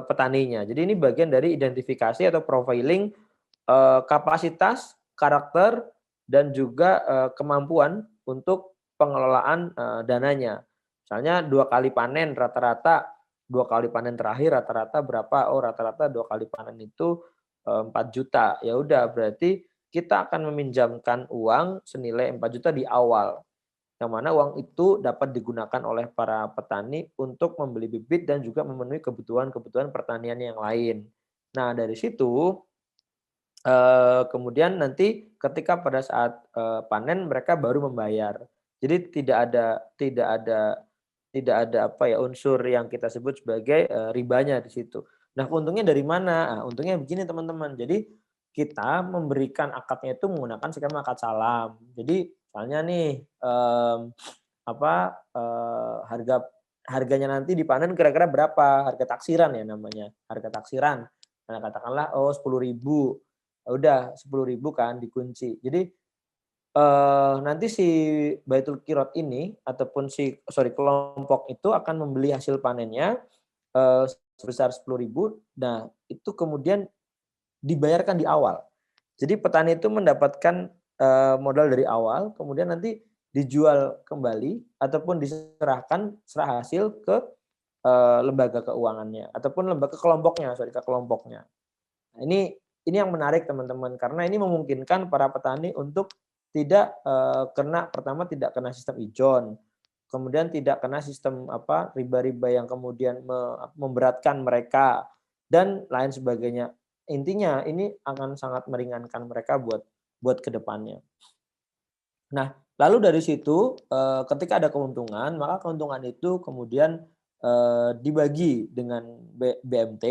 petaninya. Jadi ini bagian dari identifikasi atau profiling, kapasitas, karakter, dan juga, kemampuan untuk pengelolaan, dananya. Misalnya 2 kali panen rata-rata, 2 kali panen terakhir rata-rata berapa? Oh rata-rata 2 kali panen itu, 4 juta. Ya udah berarti kita akan meminjamkan uang senilai 4 juta di awal. Yang mana uang itu dapat digunakan oleh para petani untuk membeli bibit dan juga memenuhi kebutuhan-kebutuhan pertanian yang lain. Nah, dari situ, kemudian nanti ketika pada saat, panen mereka baru membayar. Jadi tidak ada apa ya, unsur yang kita sebut sebagai, ribanya di situ. Nah, untungnya dari mana? Nah, untungnya begini teman-teman, jadi kita memberikan akadnya itu menggunakan skema akad salam. Jadi misalnya nih, apa, harganya nanti dipanen kira-kira berapa, harga taksiran ya namanya, harga taksiran. Nah, katakanlah, oh 10.000, udah 10.000 kan dikunci. Jadi, nanti si Baitul Qirot ini ataupun kelompok itu akan membeli hasil panennya, eee, sebesar 10.000. Nah, itu kemudian dibayarkan di awal. Jadi petani itu mendapatkan, modal dari awal, kemudian nanti dijual kembali ataupun serah hasil ke lembaga keuangannya ataupun lembaga kelompoknya, sorry, ke kelompoknya. Nah, ini yang menarik teman-teman karena ini memungkinkan para petani untuk tidak pertama tidak kena sistem ijon, kemudian tidak kena sistem riba-riba yang kemudian memberatkan mereka dan lain sebagainya. Intinya ini akan sangat meringankan mereka buat kedepannya. Nah, lalu dari situ ketika ada keuntungan, maka keuntungan itu kemudian dibagi dengan BMT,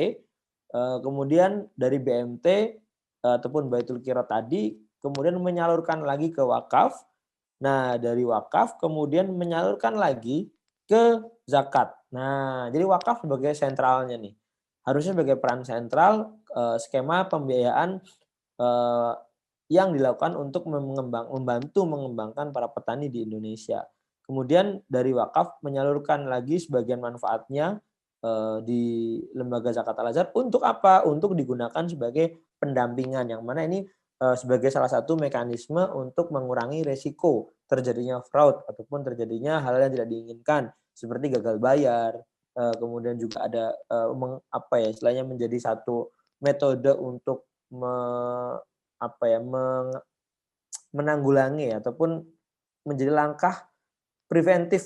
kemudian dari BMT ataupun Baitul Qira tadi kemudian menyalurkan lagi ke wakaf. Nah, dari wakaf kemudian menyalurkan lagi ke zakat. Nah, jadi wakaf sebagai sentralnya nih. Harusnya sebagai peran sentral skema pembiayaan yang dilakukan untuk membantu mengembangkan para petani di Indonesia. Kemudian dari wakaf menyalurkan lagi sebagian manfaatnya di lembaga zakat al-Azhar untuk apa? Untuk digunakan sebagai pendampingan yang mana ini sebagai salah satu mekanisme untuk mengurangi resiko terjadinya fraud ataupun terjadinya hal yang tidak diinginkan seperti gagal bayar, kemudian juga ada istilahnya menjadi satu metode untuk menanggulangi ataupun menjadi langkah preventif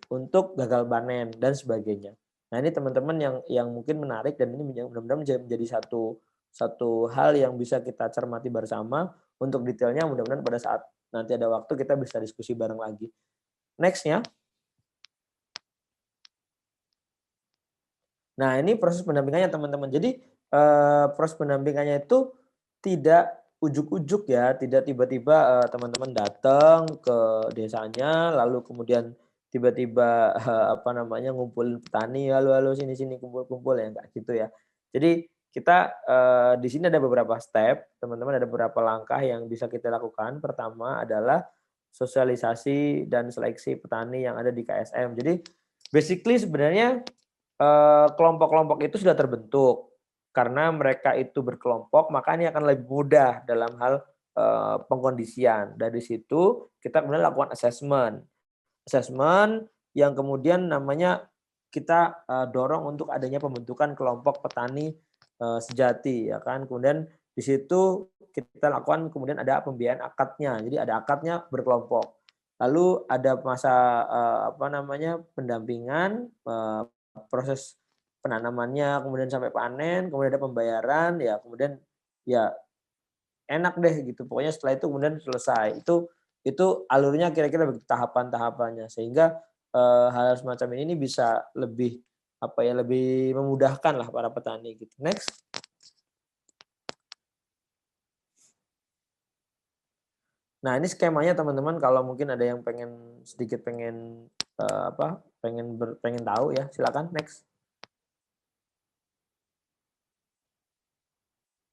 untuk gagal panen dan sebagainya. Nah, ini teman-teman yang mungkin menarik dan ini mudah-mudahan menjadi satu hal yang bisa kita cermati bersama. Untuk detailnya mudah-mudahan pada saat nanti ada waktu kita bisa diskusi bareng lagi. Next-nya. Nah, ini proses pendampingannya teman-teman. Jadi proses pendampingannya itu tidak ujuk-ujuk ya, tidak tiba-tiba teman-teman datang ke desanya lalu kemudian tiba-tiba ngumpulin petani, halo halo sini kumpul-kumpul ya, enggak gitu ya. Jadi kita di sini ada beberapa step, teman-teman, ada beberapa langkah yang bisa kita lakukan. Pertama adalah sosialisasi dan seleksi petani yang ada di KSM. Jadi basically sebenarnya kelompok-kelompok itu sudah terbentuk. Karena mereka itu berkelompok, maka ini akan lebih mudah dalam hal pengkondisian. Dari situ kita kemudian lakukan assessment. Assessment yang kemudian namanya kita dorong untuk adanya pembentukan kelompok petani sejati, ya kan. Kemudian di situ kita lakukan kemudian ada pembiayaan akadnya. Jadi ada akadnya berkelompok. Lalu ada masa pendampingan, proses penanamannya, kemudian sampai panen, kemudian ada pembayaran, ya kemudian ya enak deh gitu. Pokoknya setelah itu kemudian selesai. Itu alurnya kira-kira begitu tahapan-tahapannya sehingga hal semacam ini bisa lebih lebih memudahkan lah para petani gitu. Next. Nah, ini skemanya teman-teman kalau mungkin ada yang pengen pengen tahu ya, silakan next.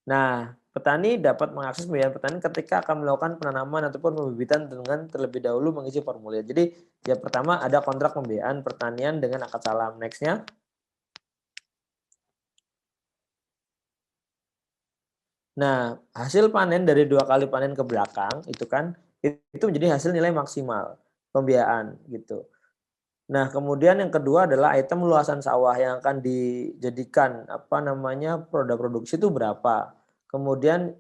Nah, petani dapat mengakses pembiayaan petani ketika akan melakukan penanaman ataupun pembibitan dengan terlebih dahulu mengisi formulir. Jadi, yang pertama ada kontrak pembiayaan pertanian dengan akad salam. Next-nya. Nah, hasil panen dari 2 kali panen ke belakang itu kan itu menjadi hasil nilai maksimal pembiayaan gitu. Nah, kemudian yang kedua adalah item luasan sawah yang akan dijadikan produk produksi itu berapa. Kemudian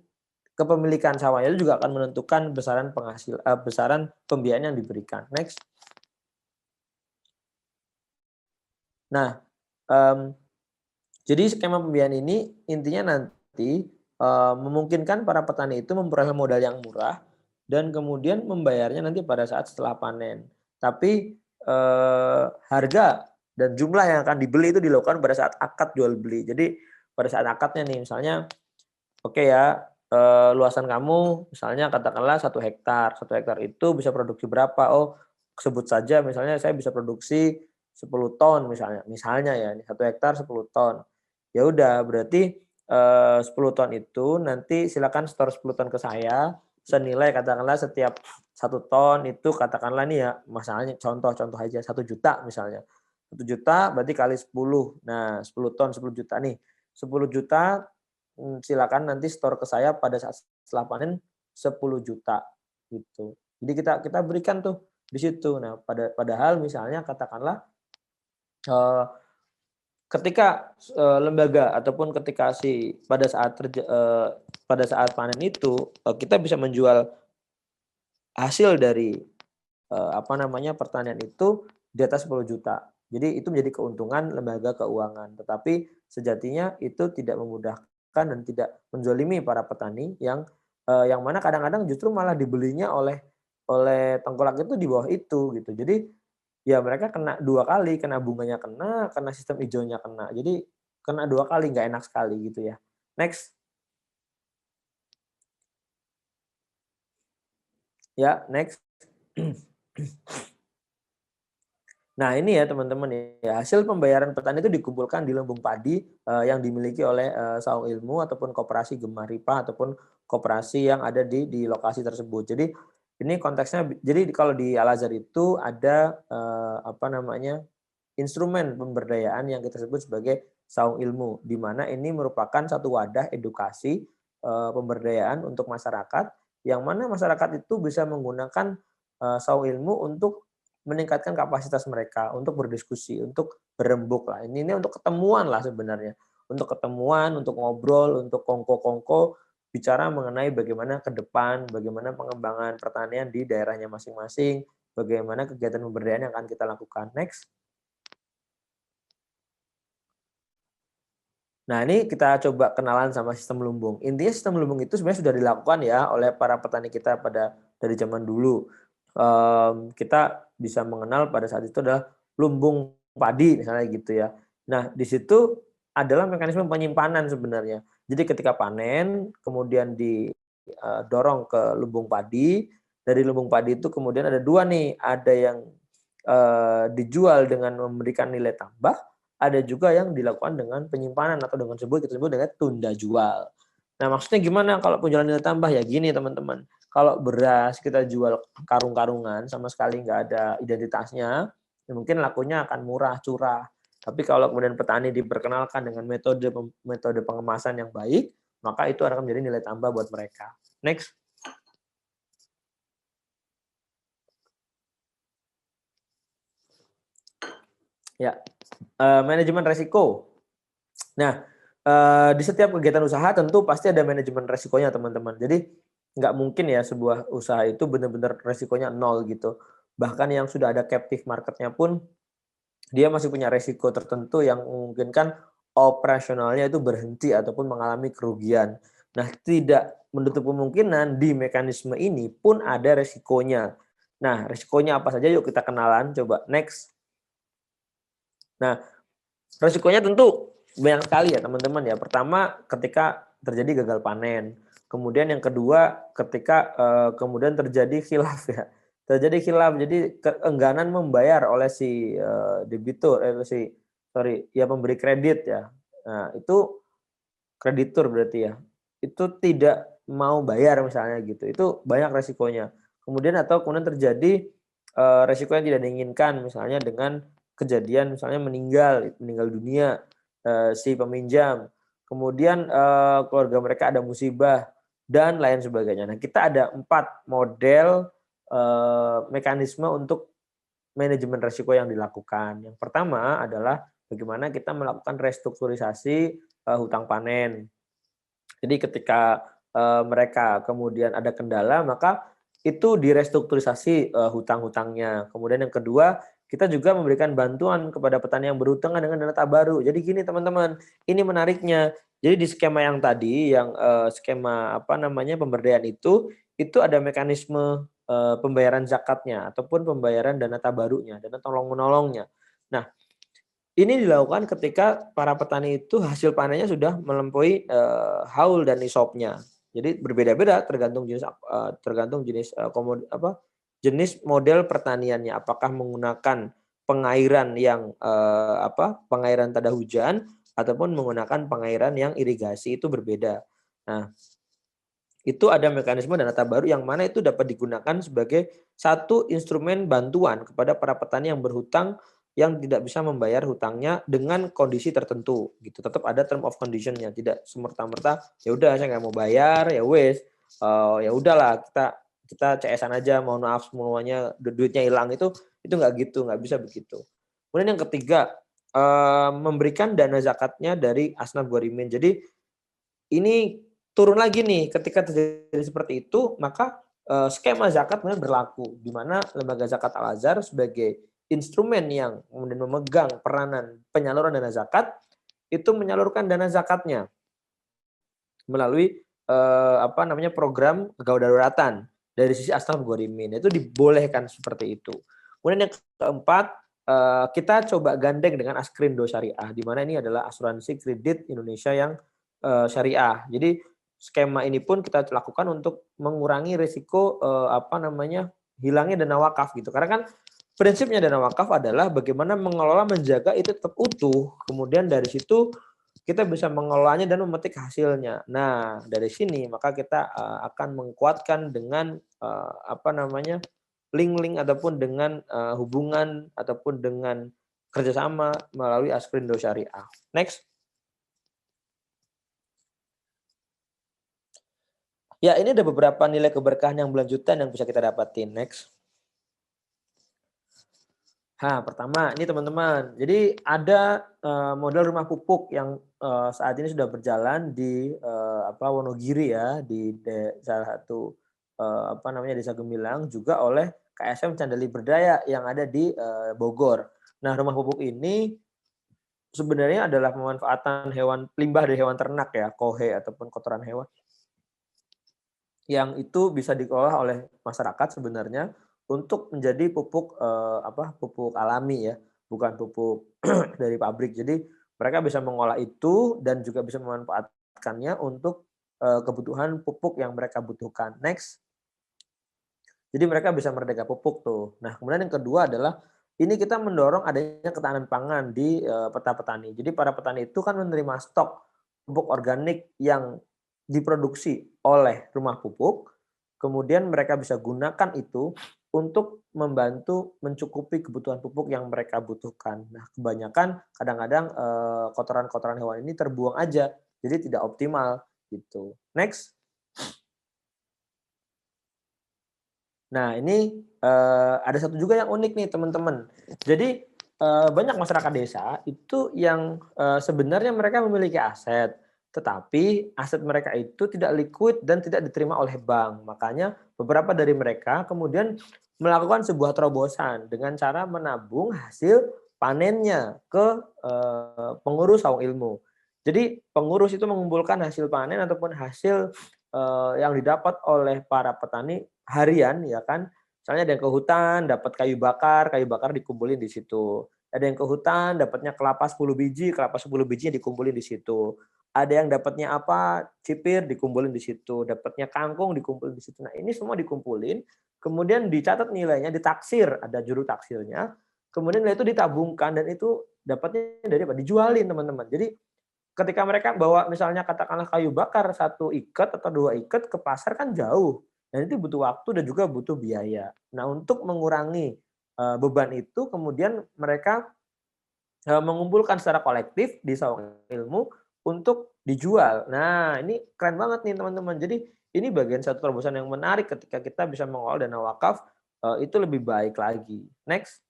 kepemilikan sawahnya itu juga akan menentukan besaran pembiayaan yang diberikan. Next. Nah, jadi skema pembiayaan ini intinya nanti memungkinkan para petani itu memperoleh modal yang murah dan kemudian membayarnya nanti pada saat setelah panen. Tapi harga dan jumlah yang akan dibeli itu dilakukan pada saat akad jual beli. Jadi pada saat akadnya nih misalnya oke ya, luasan kamu misalnya katakanlah 1 hektar. 1 hektar itu bisa produksi berapa? Oh, sebut saja misalnya saya bisa produksi 10 ton misalnya. Misalnya ya, 1 hektar 10 ton. Ya udah berarti 10 ton itu nanti silakan store 10 ton ke saya senilai katakanlah setiap 1 ton itu katakanlah nih ya, masalahnya contoh aja 1 juta misalnya. 1 juta berarti kali 10. Nah, 10 ton 10 juta nih. 10 juta silakan nanti store ke saya pada saat setelah panen 10 juta gitu. Jadi kita berikan tuh di situ. Nah, padahal misalnya katakanlah ketika lembaga ataupun ketika pada saat panen itu kita bisa menjual hasil dari pertanian itu di atas 10 juta. Jadi itu menjadi keuntungan lembaga keuangan. Tetapi sejatinya itu tidak memudahkan dan tidak menzolimi para petani yang mana kadang-kadang justru malah dibelinya oleh tengkulak itu di bawah itu gitu. Jadi ya mereka kena 2 kali, kena bunganya kena sistem hijaunya kena. Jadi kena 2 kali, nggak enak sekali gitu ya. Next. Ya, next. Nah ini ya teman-teman ya, hasil pembayaran petani itu dikumpulkan di lumbung padi yang dimiliki oleh Saung Ilmu ataupun koperasi Gemah Ripah ataupun koperasi yang ada di lokasi tersebut. Jadi ini konteksnya, jadi kalau di Al-Azhar itu ada instrumen pemberdayaan yang kita sebut sebagai Saung Ilmu, di mana ini merupakan satu wadah edukasi pemberdayaan untuk masyarakat, yang mana masyarakat itu bisa menggunakan Saung Ilmu untuk meningkatkan kapasitas mereka untuk berdiskusi, untuk berembuk lah. Ini untuk ketemuan lah sebenarnya. Untuk ketemuan, untuk ngobrol, untuk kongko-kongko, bicara mengenai bagaimana ke depan, bagaimana pengembangan pertanian di daerahnya masing-masing, bagaimana kegiatan pemberdayaan yang akan kita lakukan. Next. Nah, ini kita coba kenalan sama sistem lumbung. Intinya sistem lumbung itu sebenarnya sudah dilakukan ya oleh para petani kita dari zaman dulu. Kita bisa mengenal pada saat itu adalah lumbung padi misalnya gitu ya. Nah, di situ adalah mekanisme penyimpanan sebenarnya. Jadi ketika panen kemudian didorong ke lumbung padi, dari lumbung padi itu kemudian ada dua nih, ada yang dijual dengan memberikan nilai tambah, ada juga yang dilakukan dengan penyimpanan atau kita sebut dengan tunda jual. Nah, maksudnya gimana kalau penjualan nilai tambah? Ya gini teman-teman, kalau beras kita jual karung-karungan sama sekali nggak ada identitasnya, ya mungkin lakunya akan murah, curah. Tapi kalau kemudian petani diperkenalkan dengan metode pengemasan yang baik, maka itu akan menjadi nilai tambah buat mereka. Next. Ya, manajemen resiko. Nah, di setiap kegiatan usaha tentu pasti ada manajemen resikonya teman-teman. Jadi nggak mungkin ya sebuah usaha itu benar-benar resikonya nol gitu. Bahkan yang sudah ada captive marketnya pun dia masih punya resiko tertentu yang memungkinkan operasionalnya itu berhenti ataupun mengalami kerugian. Nah, tidak menutup kemungkinan di mekanisme ini pun ada resikonya. Nah, resikonya apa saja? Yuk kita kenalan. Coba next. Nah, resikonya tentu banyak sekali ya teman-teman ya. Pertama, ketika terjadi gagal panen. Kemudian yang kedua, ketika kemudian terjadi khilaf ya. Terjadi khilaf, jadi keengganan membayar oleh si debitur, pemberi kredit ya. Nah, itu kreditur berarti ya. Itu tidak mau bayar misalnya gitu. Itu banyak resikonya. Kemudian terjadi resiko yang tidak diinginkan misalnya dengan kejadian misalnya meninggal dunia si peminjam. Kemudian keluarga mereka ada musibah dan lain sebagainya. Nah, kita ada 4 model mekanisme untuk manajemen risiko yang dilakukan. Yang pertama adalah bagaimana kita melakukan restrukturisasi hutang panen. Jadi ketika mereka kemudian ada kendala, maka itu direstrukturisasi hutang-hutangnya. Kemudian yang kedua, kita juga memberikan bantuan kepada petani yang berhutang dengan dana baru. Jadi gini teman-teman, ini menariknya. Jadi di skema yang tadi, yang skema pemberdayaan itu ada mekanisme pembayaran zakatnya ataupun pembayaran dana tabarunya, dana tolong menolongnya. Nah, ini dilakukan ketika para petani itu hasil panennya sudah melampaui haul dan nisabnya. Jadi berbeda-beda tergantung jenis model pertaniannya. Apakah menggunakan pengairan yang pengairan tada hujan ataupun menggunakan pengairan yang irigasi, itu berbeda. Nah, itu ada mekanisme dana tabaru yang mana itu dapat digunakan sebagai satu instrumen bantuan kepada para petani yang berhutang yang tidak bisa membayar hutangnya dengan kondisi tertentu gitu. Tetap ada term of condition-nya, tidak semerta-merta ya udah saya nggak mau bayar ya wes ya udahlah kita kita CS-an aja, mohon maaf semuanya duitnya hilang, itu nggak gitu, nggak bisa begitu. Kemudian yang ketiga, memberikan dana zakatnya dari asnaf ghorimin. Jadi ini turun lagi nih, ketika terjadi seperti itu, maka skema zakat kemudian berlaku, di mana Lembaga Zakat Al-Azhar sebagai instrumen yang kemudian memegang peranan penyaluran dana zakat, itu menyalurkan dana zakatnya melalui program gawat daruratan dari sisi asnaf ghorimin. Itu dibolehkan seperti itu. Kemudian yang keempat, kita coba gandeng dengan Askrindo Syariah, di mana ini adalah asuransi kredit Indonesia yang syariah. Jadi skema ini pun kita lakukan untuk mengurangi risiko hilangnya dana wakaf gitu. Karena kan prinsipnya dana wakaf adalah bagaimana mengelola, menjaga itu tetap utuh. Kemudian dari situ kita bisa mengelolanya dan memetik hasilnya. Nah, dari sini maka kita akan mengkuatkan dengan link-link ataupun dengan hubungan ataupun dengan kerjasama melalui Askrindo Syariah. Next. Ya, ini ada beberapa nilai keberkahan yang berlanjutan yang bisa kita dapatin. Next. Nah, pertama ini teman-teman, jadi ada model rumah pupuk yang saat ini sudah berjalan di Wonogiri ya, di salah satu desa Gemilang, juga oleh KSM Candali Berdaya yang ada di Bogor. Nah, rumah pupuk ini sebenarnya adalah pemanfaatan limbah dari hewan ternak ya, kohe ataupun kotoran hewan, yang itu bisa dikelola oleh masyarakat sebenarnya untuk menjadi pupuk pupuk alami ya, bukan pupuk dari pabrik. Jadi mereka bisa mengolah itu dan juga bisa memanfaatkannya untuk kebutuhan pupuk yang mereka butuhkan. Next. Jadi mereka bisa merdeka pupuk tuh. Nah, kemudian yang kedua adalah ini kita mendorong adanya ketahanan pangan di petani. Jadi para petani itu kan menerima stok pupuk organik yang diproduksi oleh rumah pupuk, kemudian mereka bisa gunakan itu untuk membantu mencukupi kebutuhan pupuk yang mereka butuhkan. Nah, kebanyakan kadang-kadang kotoran-kotoran hewan ini terbuang aja, jadi tidak optimal gitu. Next. Nah, ini ada satu juga yang unik nih teman-teman. Jadi banyak masyarakat desa itu yang sebenarnya mereka memiliki aset, tetapi aset mereka itu tidak liquid dan tidak diterima oleh bank. Makanya beberapa dari mereka kemudian melakukan sebuah terobosan dengan cara menabung hasil panennya ke pengurus sawung ilmu. Jadi pengurus itu mengumpulkan hasil panen ataupun hasil yang didapat oleh para petani harian ya kan. Misalnya ada yang ke hutan dapat kayu bakar dikumpulin di situ. Ada yang ke hutan dapatnya kelapa 10 biji dikumpulin di situ. Ada yang dapatnya apa? Cipir dikumpulin di situ, dapatnya kangkung dikumpulin di situ. Nah, ini semua dikumpulin, kemudian dicatat nilainya, ditaksir, ada juru taksirnya. Kemudian nilai itu ditabungkan dan itu dapatnya dari apa? Dijualin, teman-teman. Jadi ketika mereka bawa misalnya katakanlah kayu bakar 1 ikat atau 2 ikat ke pasar kan jauh, dan itu butuh waktu dan juga butuh biaya. Nah, untuk mengurangi beban itu kemudian mereka mengumpulkan secara kolektif di sawang ilmu untuk dijual. Nah, ini keren banget nih teman-teman. Jadi ini bagian satu terobosan yang menarik ketika kita bisa mengolah dana wakaf itu lebih baik lagi. Next.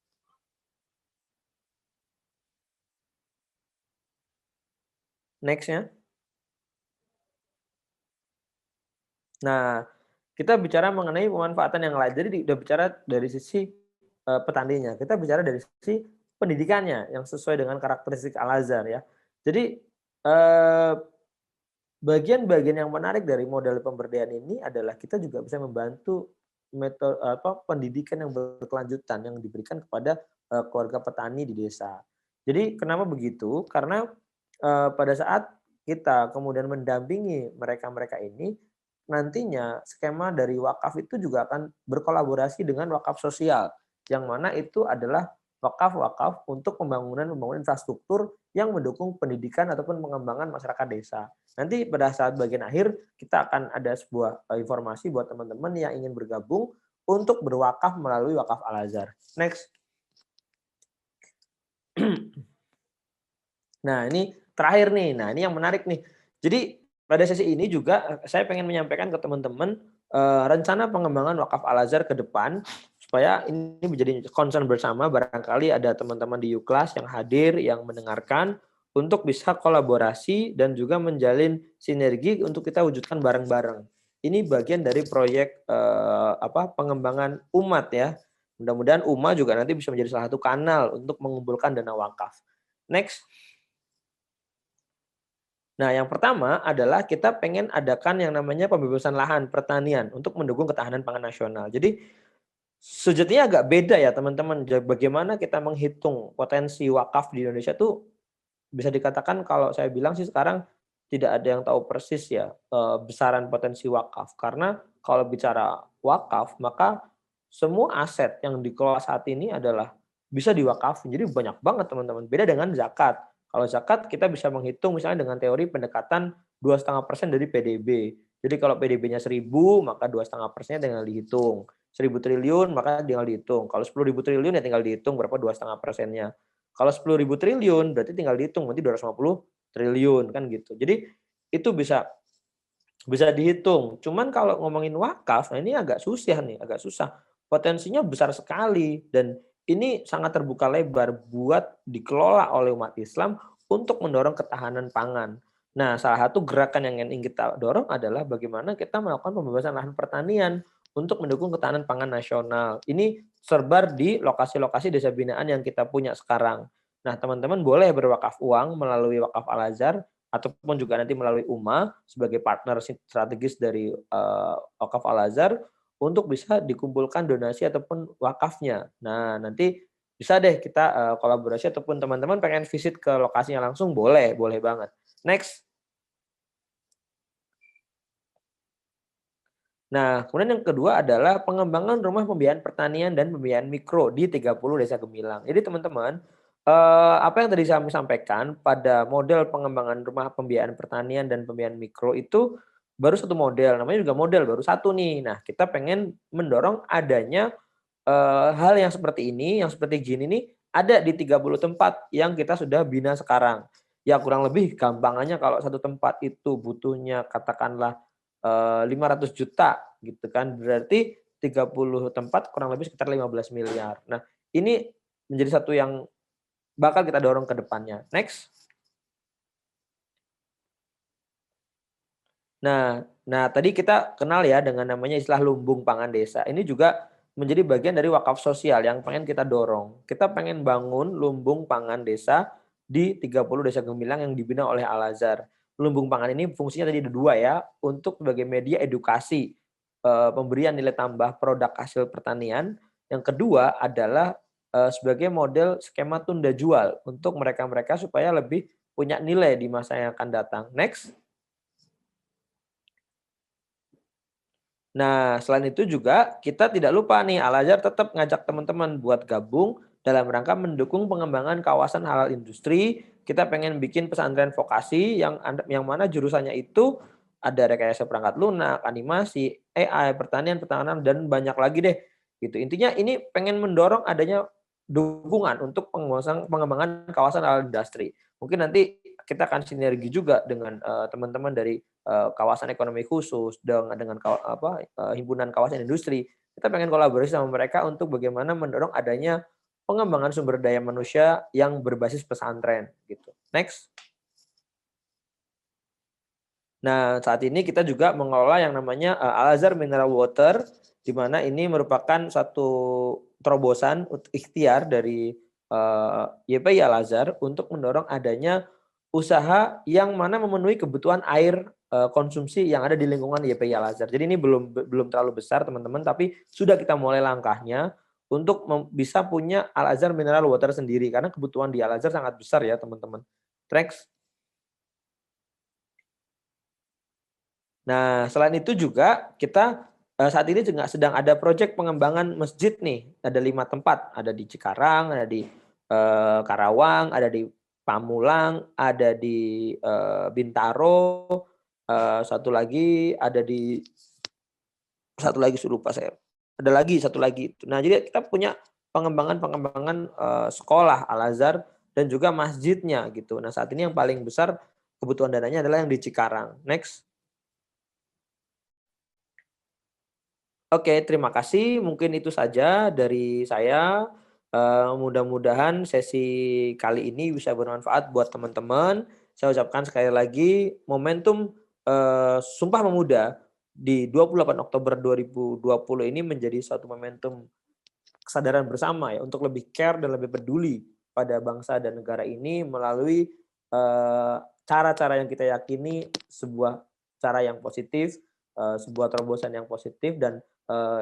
Next-nya. Nah, kita bicara mengenai pemanfaatan yang lain. Jadi udah bicara dari sisi petaninya, kita bicara dari sisi pendidikannya yang sesuai dengan karakteristik Al-Azhar ya. Jadi bagian-bagian yang menarik dari model pemberdayaan ini adalah kita juga bisa membantu pendidikan yang berkelanjutan yang diberikan kepada keluarga petani di desa. Jadi kenapa begitu? Karena pada saat kita kemudian mendampingi mereka-mereka ini, nantinya skema dari wakaf itu juga akan berkolaborasi dengan wakaf sosial, yang mana itu adalah wakaf-wakaf untuk pembangunan infrastruktur yang mendukung pendidikan ataupun pengembangan masyarakat desa. Nanti pada saat bagian akhir kita akan ada sebuah informasi buat teman-teman yang ingin bergabung untuk berwakaf melalui wakaf Al-Azhar. Next. Nah, ini terakhir nih. Nah, ini yang menarik nih. Jadi pada sesi ini juga saya pengen menyampaikan ke teman-teman rencana pengembangan wakaf Al-Azhar ke depan supaya ini menjadi concern bersama. Barangkali ada teman-teman di UKLAS yang hadir, yang mendengarkan untuk bisa kolaborasi dan juga menjalin sinergi untuk kita wujudkan bareng-bareng. Ini bagian dari proyek pengembangan umat ya. Mudah-mudahan umat juga nanti bisa menjadi salah satu kanal untuk mengumpulkan dana wakaf. Next. Nah, yang pertama adalah kita pengen adakan yang namanya pembebasan lahan pertanian untuk mendukung ketahanan pangan nasional. Jadi sejatinya agak beda ya teman-teman. Bagaimana kita menghitung potensi wakaf di Indonesia tuh bisa dikatakan kalau saya bilang sih sekarang tidak ada yang tahu persis ya besaran potensi wakaf. Karena kalau bicara wakaf maka semua aset yang dikelola saat ini adalah bisa diwakafin. Jadi banyak banget teman-teman. Beda dengan zakat. Kalau zakat kita bisa menghitung misalnya dengan teori pendekatan 2,5% dari PDB. Jadi kalau PDB-nya 1.000 maka 2,5%-nya tinggal dihitung. 1.000 triliun maka tinggal dihitung. Kalau 10.000 triliun ya tinggal dihitung berapa 2,5%-nya. Kalau 10.000 triliun berarti tinggal dihitung nanti 250 triliun kan gitu. Jadi itu bisa dihitung. Cuman kalau ngomongin wakaf, nah ini agak susah nih, agak susah. Potensinya besar sekali dan ini sangat terbuka lebar buat dikelola oleh umat Islam untuk mendorong ketahanan pangan. Nah, salah satu gerakan yang ingin kita dorong adalah bagaimana kita melakukan pembebasan lahan pertanian untuk mendukung ketahanan pangan nasional. Ini serbar di lokasi-lokasi desa binaan yang kita punya sekarang. Nah, teman-teman boleh berwakaf uang melalui wakaf Al-Azhar ataupun juga nanti melalui UMA sebagai partner strategis dari Wakaf Al-Azhar untuk bisa dikumpulkan donasi ataupun wakafnya. Nah, nanti bisa deh kita kolaborasi ataupun teman-teman pengen visit ke lokasinya langsung boleh, boleh banget. Next. Nah, kemudian yang kedua adalah pengembangan rumah pembiayaan pertanian dan pembiayaan mikro di 30 desa gemilang. Jadi teman-teman, apa yang tadi kami sampaikan pada model pengembangan rumah pembiayaan pertanian dan pembiayaan mikro itu baru satu model, namanya juga model baru satu nih. Nah, kita pengen mendorong adanya hal yang seperti ini, yang seperti gini nih ada di 30 tempat yang kita sudah bina sekarang. Ya kurang lebih gampangannya kalau satu tempat itu butuhnya katakanlah 500 juta gitu kan, berarti 30 tempat kurang lebih sekitar 15 miliar. Nah, ini menjadi satu yang bakal kita dorong ke depannya. Next. Nah, tadi kita kenal ya dengan namanya istilah lumbung pangan desa. Ini juga menjadi bagian dari wakaf sosial yang pengen kita dorong. Kita pengen bangun lumbung pangan desa di 30 desa gemilang yang dibina oleh Al-Azhar. Lumbung pangan ini fungsinya tadi ada dua ya, untuk sebagai media edukasi, pemberian nilai tambah produk hasil pertanian. Yang kedua adalah sebagai model skema tunda jual untuk mereka-mereka supaya lebih punya nilai di masa yang akan datang. Next. Nah, selain itu juga kita tidak lupa nih Al-Azhar tetap ngajak teman-teman buat gabung dalam rangka mendukung pengembangan kawasan halal industri. Kita pengen bikin pesantren vokasi yang mana jurusannya itu ada rekayasa perangkat lunak, animasi, AI, pertanian, pertahanan dan banyak lagi deh. Gitu. Intinya ini pengen mendorong adanya dukungan untuk pengembangan kawasan halal industri. Mungkin nanti kita akan sinergi juga dengan teman-teman dari kawasan ekonomi khusus dengan himpunan kawasan industri. Kita pengen kolaborasi sama mereka untuk bagaimana mendorong adanya pengembangan sumber daya manusia yang berbasis pesantren gitu. Next. Nah, saat ini kita juga mengelola yang namanya Al-Azhar Mineral Water, di mana ini merupakan satu terobosan ikhtiar dari YPI Al-Azhar untuk mendorong adanya usaha yang mana memenuhi kebutuhan air konsumsi yang ada di lingkungan YPI Al-Azhar. Jadi ini belum terlalu besar teman-teman, tapi sudah kita mulai langkahnya untuk bisa punya Al-Azhar Mineral Water sendiri karena kebutuhan di Al-Azhar sangat besar ya teman-teman. Next. Nah, selain itu juga kita saat ini juga sedang ada proyek pengembangan masjid nih. Ada 5 tempat, ada di Cikarang, ada di Karawang, ada di Pamulang, ada di Bintaro, satu lagi saya lupa saya. Ada lagi satu lagi. Nah, jadi kita punya pengembangan sekolah Al-Azhar dan juga masjidnya gitu. Nah, saat ini yang paling besar kebutuhan dananya adalah yang di Cikarang. Next. Oke, terima kasih. Mungkin itu saja dari saya. Mudah-mudahan sesi kali ini bisa bermanfaat buat teman-teman. Saya ucapkan sekali lagi momentum, Sumpah Pemuda di 28 Oktober 2020 ini menjadi suatu momentum kesadaran bersama ya untuk lebih care dan lebih peduli pada bangsa dan negara ini melalui, cara-cara yang kita yakini sebuah cara yang positif, sebuah terobosan yang positif dan,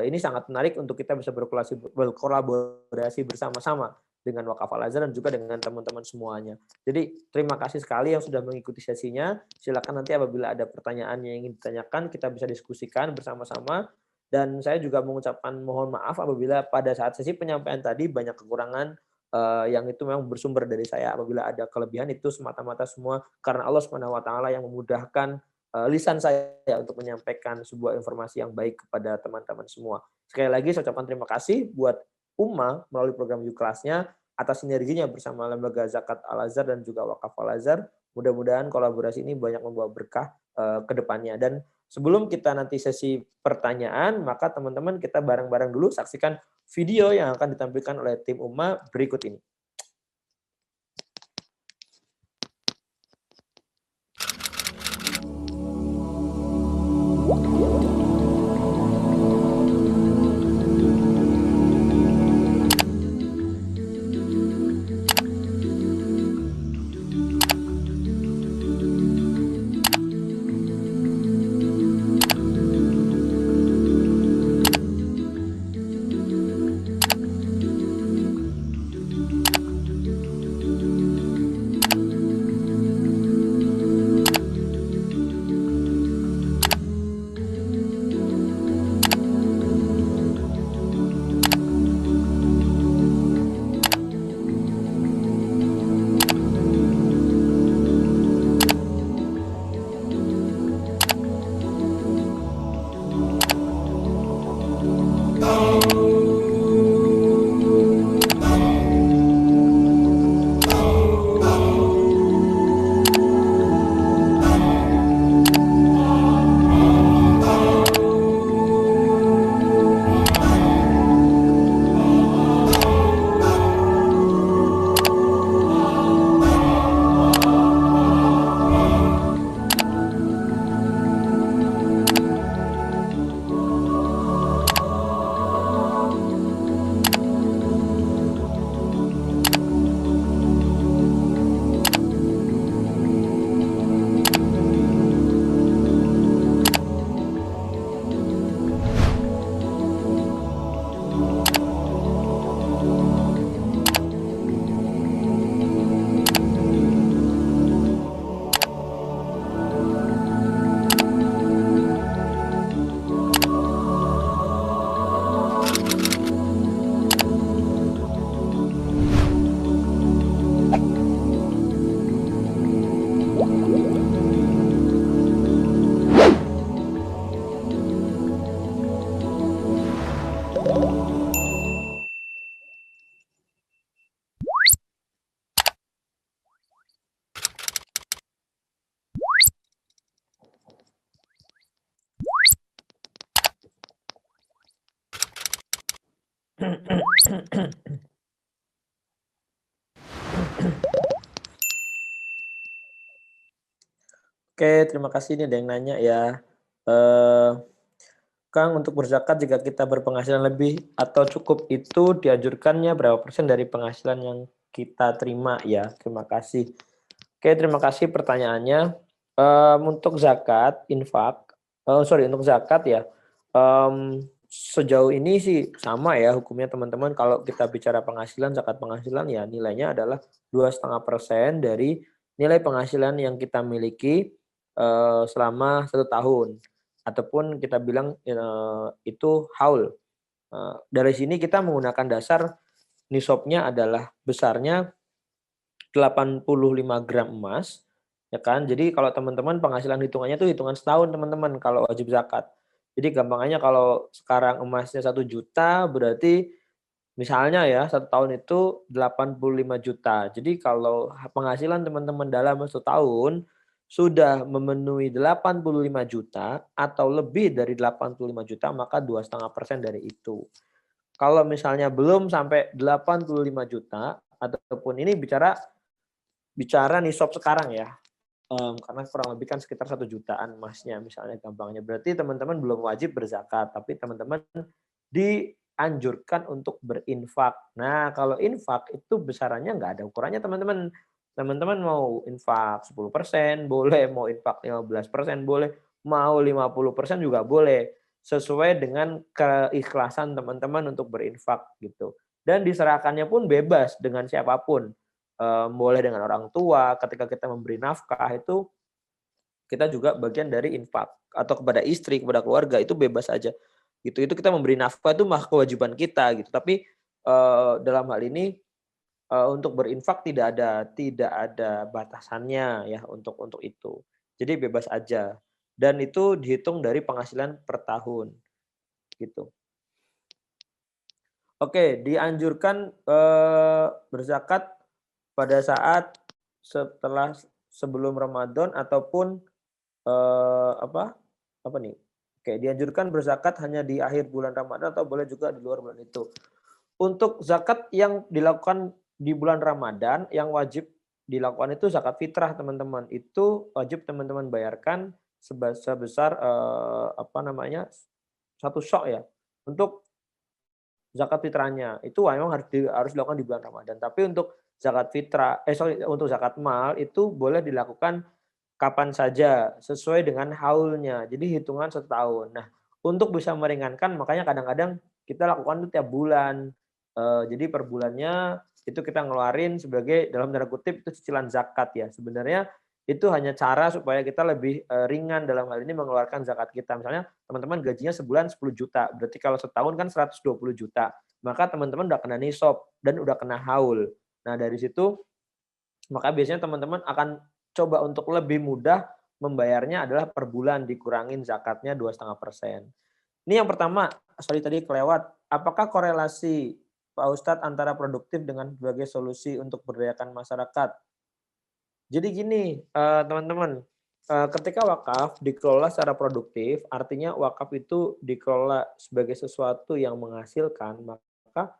ini sangat menarik untuk kita bisa berkolaborasi bersama-sama dengan Wakaf Al-Azhar dan juga dengan teman-teman semuanya. Jadi terima kasih sekali yang sudah mengikuti sesinya. Silakan nanti apabila ada pertanyaan yang ingin ditanyakan kita bisa diskusikan bersama-sama. Dan saya juga mengucapkan mohon maaf apabila pada saat sesi penyampaian tadi banyak kekurangan, yang itu memang bersumber dari saya. Apabila ada kelebihan itu semata-mata semua karena Allah Subhanahu wa taala yang memudahkan, lisan saya untuk menyampaikan sebuah informasi yang baik kepada teman-teman semua. Sekali lagi saya ucapkan terima kasih buat Umma melalui program Yuklasnya atas sinerginya bersama Lembaga Zakat Al-Azhar dan juga Wakaf Al-Azhar. Mudah-mudahan kolaborasi ini banyak membawa berkah, ke depannya. Dan sebelum kita nanti sesi pertanyaan, maka teman-teman kita bareng-bareng dulu saksikan video yang akan ditampilkan oleh tim Umma berikut ini. Oke, terima kasih. Ini ada yang nanya ya. Eh, Kang, untuk berzakat jika kita berpenghasilan lebih atau cukup itu dianjurkannya berapa persen dari penghasilan yang kita terima ya? Terima kasih. Oke, terima kasih pertanyaannya. Untuk zakat, infak, untuk zakat ya, sejauh ini sih sama ya hukumnya teman-teman. Kalau kita bicara penghasilan, zakat penghasilan ya nilainya adalah 2,5% dari nilai penghasilan yang kita miliki selama 1 tahun. Ataupun kita bilang itu haul. Dari sini kita menggunakan dasar nisabnya adalah besarnya 85 gram emas, ya kan. Jadi kalau teman-teman penghasilan hitungannya tuh hitungan setahun teman-teman kalau wajib zakat. Jadi gampangnya kalau sekarang emasnya 1 juta berarti misalnya ya 1 tahun itu 85 juta. Jadi kalau penghasilan teman-teman dalam 1 tahun sudah memenuhi 85 juta atau lebih dari 85 juta, maka 2,5% dari itu. Kalau misalnya belum sampai 85 juta, ataupun ini bicara nisab sekarang ya, karena kurang lebih kan sekitar 1 jutaan emasnya misalnya gampangnya. Berarti teman-teman belum wajib berzakat, tapi teman-teman dianjurkan untuk berinfak. Nah, kalau infak itu besarannya nggak ada ukurannya teman-teman. Teman-teman mau infak 10% boleh, mau infak 15% boleh, mau 50% juga boleh. Sesuai dengan keikhlasan teman-teman untuk berinfak gitu. Dan diserahkannya pun bebas dengan siapapun. Boleh dengan orang tua, ketika kita memberi nafkah itu kita juga bagian dari infak, atau kepada istri, kepada keluarga itu bebas aja. Gitu. Itu kita memberi nafkah itu mah kewajiban kita gitu. Tapi dalam hal ini untuk berinfak tidak ada batasannya ya untuk itu. Jadi bebas aja. Dan itu dihitung dari penghasilan per tahun gitu. Oke, dianjurkan berzakat pada saat sebelum Ramadan ataupun apa apa nih? Oke, dianjurkan berzakat hanya di akhir bulan Ramadan atau boleh juga di luar bulan itu. Untuk zakat yang dilakukan di bulan Ramadan, yang wajib dilakukan itu zakat fitrah, teman-teman. Itu wajib teman-teman bayarkan sebesar apa namanya? 1 syok ya. Untuk zakat fitrahnya. Itu memang harus dilakukan di bulan Ramadan. Tapi untuk zakat fitrah untuk zakat mal itu boleh dilakukan kapan saja sesuai dengan haulnya. Jadi hitungan setahun. Nah, untuk bisa meringankan makanya kadang-kadang kita lakukan itu tiap bulan. Jadi per bulannya itu kita ngeluarin sebagai dalam tanda kutip itu cicilan zakat ya. Sebenarnya itu hanya cara supaya kita lebih ringan dalam hal ini mengeluarkan zakat kita. Misalnya teman-teman gajinya sebulan 10 juta, berarti kalau setahun kan 120 juta. Maka teman-teman udah kena nisab dan udah kena haul. Nah, dari situ maka biasanya teman-teman akan coba untuk lebih mudah membayarnya adalah per bulan dikurangin zakatnya 2,5%. Ini yang pertama, sorry tadi kelewat. Apakah korelasi Pak Ustadz antara produktif dengan sebagai solusi untuk berdayakan masyarakat? Jadi gini, teman-teman, ketika wakaf dikelola secara produktif, artinya wakaf itu dikelola sebagai sesuatu yang menghasilkan, maka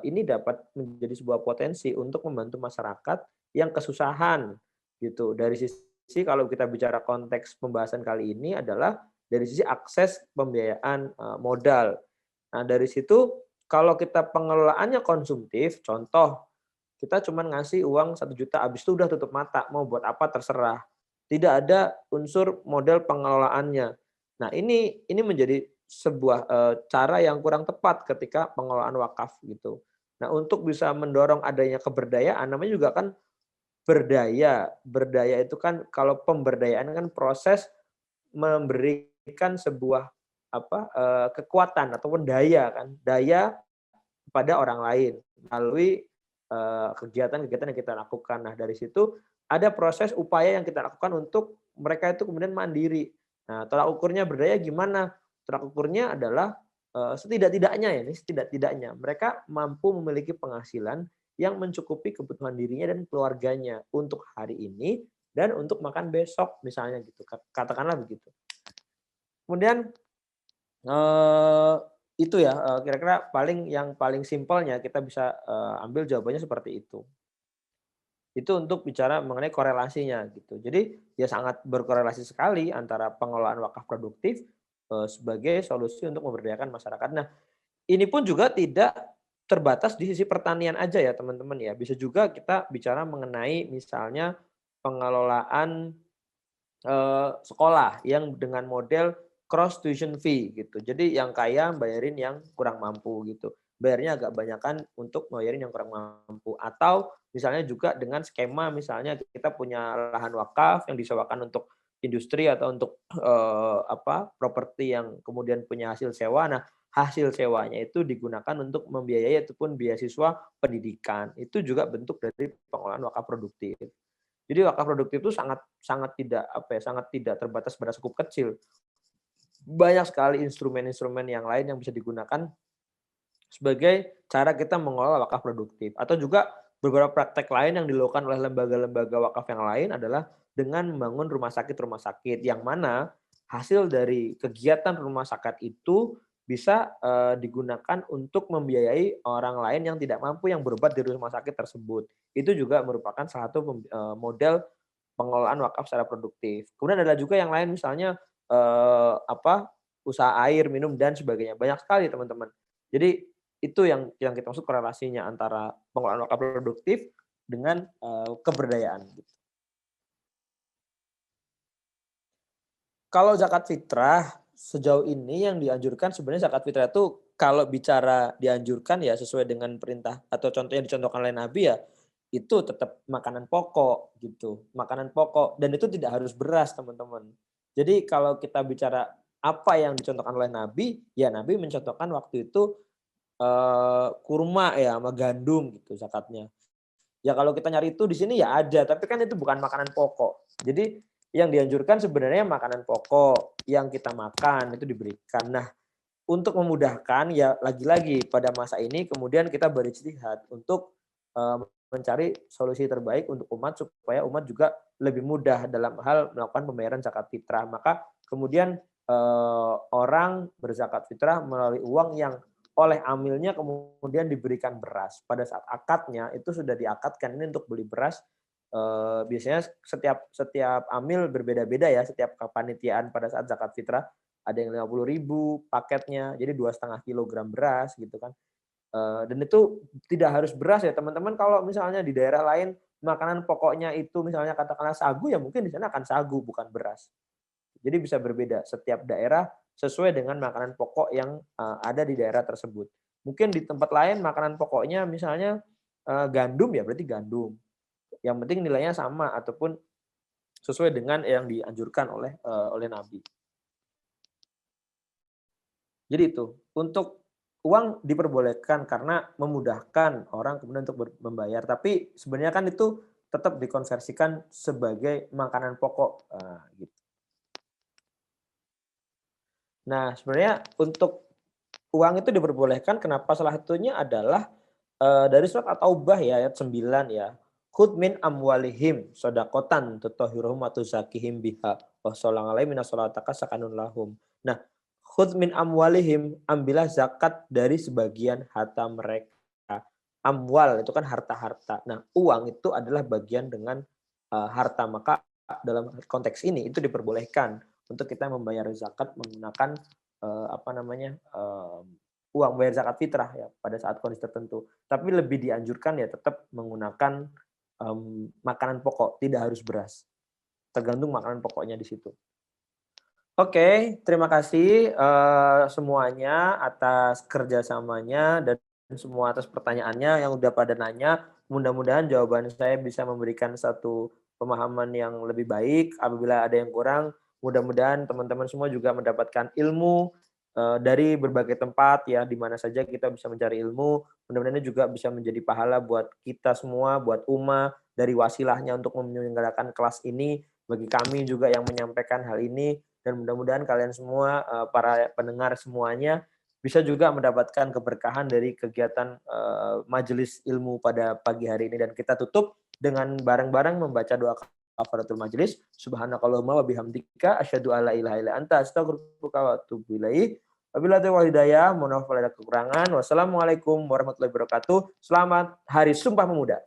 ini dapat menjadi sebuah potensi untuk membantu masyarakat yang kesusahan gitu. Dari sisi kalau kita bicara konteks pembahasan kali ini adalah dari sisi akses pembiayaan modal. Nah, dari situ kalau kita pengelolaannya konsumtif, contoh kita cuma ngasih uang 1 juta, habis itu udah tutup mata, mau buat apa terserah. Tidak ada unsur model pengelolaannya. Nah, ini menjadi sebuah cara yang kurang tepat ketika pengelolaan wakaf gitu. Nah, untuk bisa mendorong adanya keberdayaan, namanya juga kan berdaya. Berdaya itu kan kalau pemberdayaan kan proses memberikan sebuah kekuatan ataupun daya kan, daya kepada orang lain melalui kegiatan-kegiatan yang kita lakukan. Nah, dari situ ada proses upaya yang kita lakukan untuk mereka itu kemudian mandiri. Nah, tolak ukurnya berdaya gimana? Tolak ukurnya adalah setidak-tidaknya ya, ini setidak-tidaknya mereka mampu memiliki penghasilan yang mencukupi kebutuhan dirinya dan keluarganya untuk hari ini dan untuk makan besok misalnya gitu. Katakanlah begitu. Kemudian itu ya, kira-kira yang paling simpelnya kita bisa ambil jawabannya seperti itu. Itu untuk bicara mengenai korelasinya gitu. Jadi ya sangat berkorelasi sekali antara pengelolaan wakaf produktif sebagai solusi untuk memberdayakan masyarakat. Nah, ini pun juga tidak terbatas di sisi pertanian aja ya teman-teman ya. Bisa juga kita bicara mengenai misalnya pengelolaan sekolah yang dengan model cross tuition fee gitu. Jadi yang kaya bayarin yang kurang mampu gitu. Bayarnya agak banyakan untuk bayarin yang kurang mampu. Atau misalnya juga dengan skema misalnya kita punya lahan wakaf yang disewakan untuk industri atau untuk properti yang kemudian punya hasil sewa. Nah, hasil sewanya itu digunakan untuk membiayai ataupun beasiswa pendidikan. Itu juga bentuk dari pengelolaan wakaf produktif. Jadi wakaf produktif itu sangat tidak terbatas pada skup kecil. Banyak sekali instrumen-instrumen yang lain yang bisa digunakan sebagai cara kita mengelola wakaf produktif. Atau juga Beberapa praktek lain yang dilakukan oleh lembaga-lembaga wakaf yang lain adalah dengan membangun rumah sakit-rumah sakit, yang mana hasil dari kegiatan rumah sakit itu bisa, digunakan untuk membiayai orang lain yang tidak mampu yang berobat di rumah sakit tersebut. Itu juga merupakan salah satu model pengelolaan wakaf secara produktif. Kemudian ada juga yang lain misalnya, usaha air, minum, dan sebagainya. Banyak sekali teman-teman. Jadi itu yang kita maksud korelasinya antara pengelolaan wakaf produktif dengan, keberdayaan. Kalau zakat fitrah, sejauh ini yang dianjurkan sebenarnya zakat fitrah itu kalau bicara dianjurkan ya sesuai dengan perintah atau contoh yang dicontohkan oleh Nabi ya, itu tetap makanan pokok gitu, makanan pokok dan itu tidak harus beras teman-teman. Jadi kalau kita bicara apa yang dicontohkan oleh Nabi, ya Nabi mencontohkan waktu itu, kurma ya sama gandum gitu zakatnya. Ya kalau kita nyari itu di sini ya ada, tapi kan itu bukan makanan pokok. Jadi yang dianjurkan sebenarnya makanan pokok yang kita makan itu diberikan. Nah, untuk memudahkan ya lagi-lagi pada masa ini kemudian kita berijtihad untuk, mencari solusi terbaik untuk umat supaya umat juga lebih mudah dalam hal melakukan pembayaran zakat fitrah. Maka kemudian, orang berzakat fitrah melalui uang yang oleh amilnya kemudian diberikan beras. Pada saat akadnya itu sudah diakadkan ini untuk beli beras, biasanya setiap setiap amil berbeda-beda ya, setiap kepanitiaan pada saat zakat fitrah ada yang 50.000 paketnya, jadi 2,5 kilogram beras gitu kan. Dan itu tidak harus beras ya teman-teman, kalau misalnya di daerah lain makanan pokoknya itu misalnya katakanlah sagu, ya mungkin di sana akan sagu bukan beras. Jadi bisa berbeda setiap daerah sesuai dengan makanan pokok yang, ada di daerah tersebut. Mungkin di tempat lain makanan pokoknya misalnya, gandum ya berarti gandum, yang penting nilainya sama ataupun sesuai dengan yang dianjurkan oleh Nabi. Jadi itu, untuk uang diperbolehkan karena memudahkan orang kemudian untuk membayar, tapi sebenarnya kan itu tetap dikonversikan sebagai makanan pokok, gitu. Nah, sebenarnya untuk uang itu diperbolehkan kenapa salah satunya adalah, dari surat At-Taubah ya ayat 9 ya, "Khudz min amwalihim shadaqatan tutahhiruhum wa tuzakkihim biha wa sallallahu 'alaihim inna salataka sakanun lahum." Nah, khudz min amwalihim, ambillah zakat dari sebagian harta mereka. Amwal itu kan harta-harta. Nah, uang itu adalah bagian dengan, harta. Maka dalam konteks ini itu diperbolehkan untuk kita membayar zakat menggunakan, apa namanya, uang bayar zakat fitrah ya pada saat kondisi tertentu. Tapi lebih dianjurkan ya tetap menggunakan, makanan pokok, tidak harus beras. Tergantung makanan pokoknya di situ. Oke, terima kasih, semuanya atas kerjasamanya dan semua atas pertanyaannya yang udah pada nanya. Mudah-mudahan jawaban saya bisa memberikan satu pemahaman yang lebih baik. Apabila ada yang kurang, mudah-mudahan teman-teman semua juga mendapatkan ilmu, dari berbagai tempat ya, di mana saja kita bisa mencari ilmu. Mudah-mudahan ini juga bisa menjadi pahala buat kita semua, buat dari wasilahnya untuk menyelenggarakan kelas ini, bagi kami juga yang menyampaikan hal ini, dan mudah-mudahan kalian semua, para pendengar semuanya, bisa juga mendapatkan keberkahan dari kegiatan, majelis ilmu pada pagi hari ini. Dan kita tutup dengan bareng-bareng membaca doa kafaratul majelis. Subhanakallahumma wa bihamdika asyhadu alla ilaha illa anta astaghfiruka wa atubu ilaik. Wabillahi taufiq wal hidayah. Mohon maaf kalau ada kekurangan. Wassalamualaikum warahmatullahi wabarakatuh. Selamat Hari Sumpah Pemuda.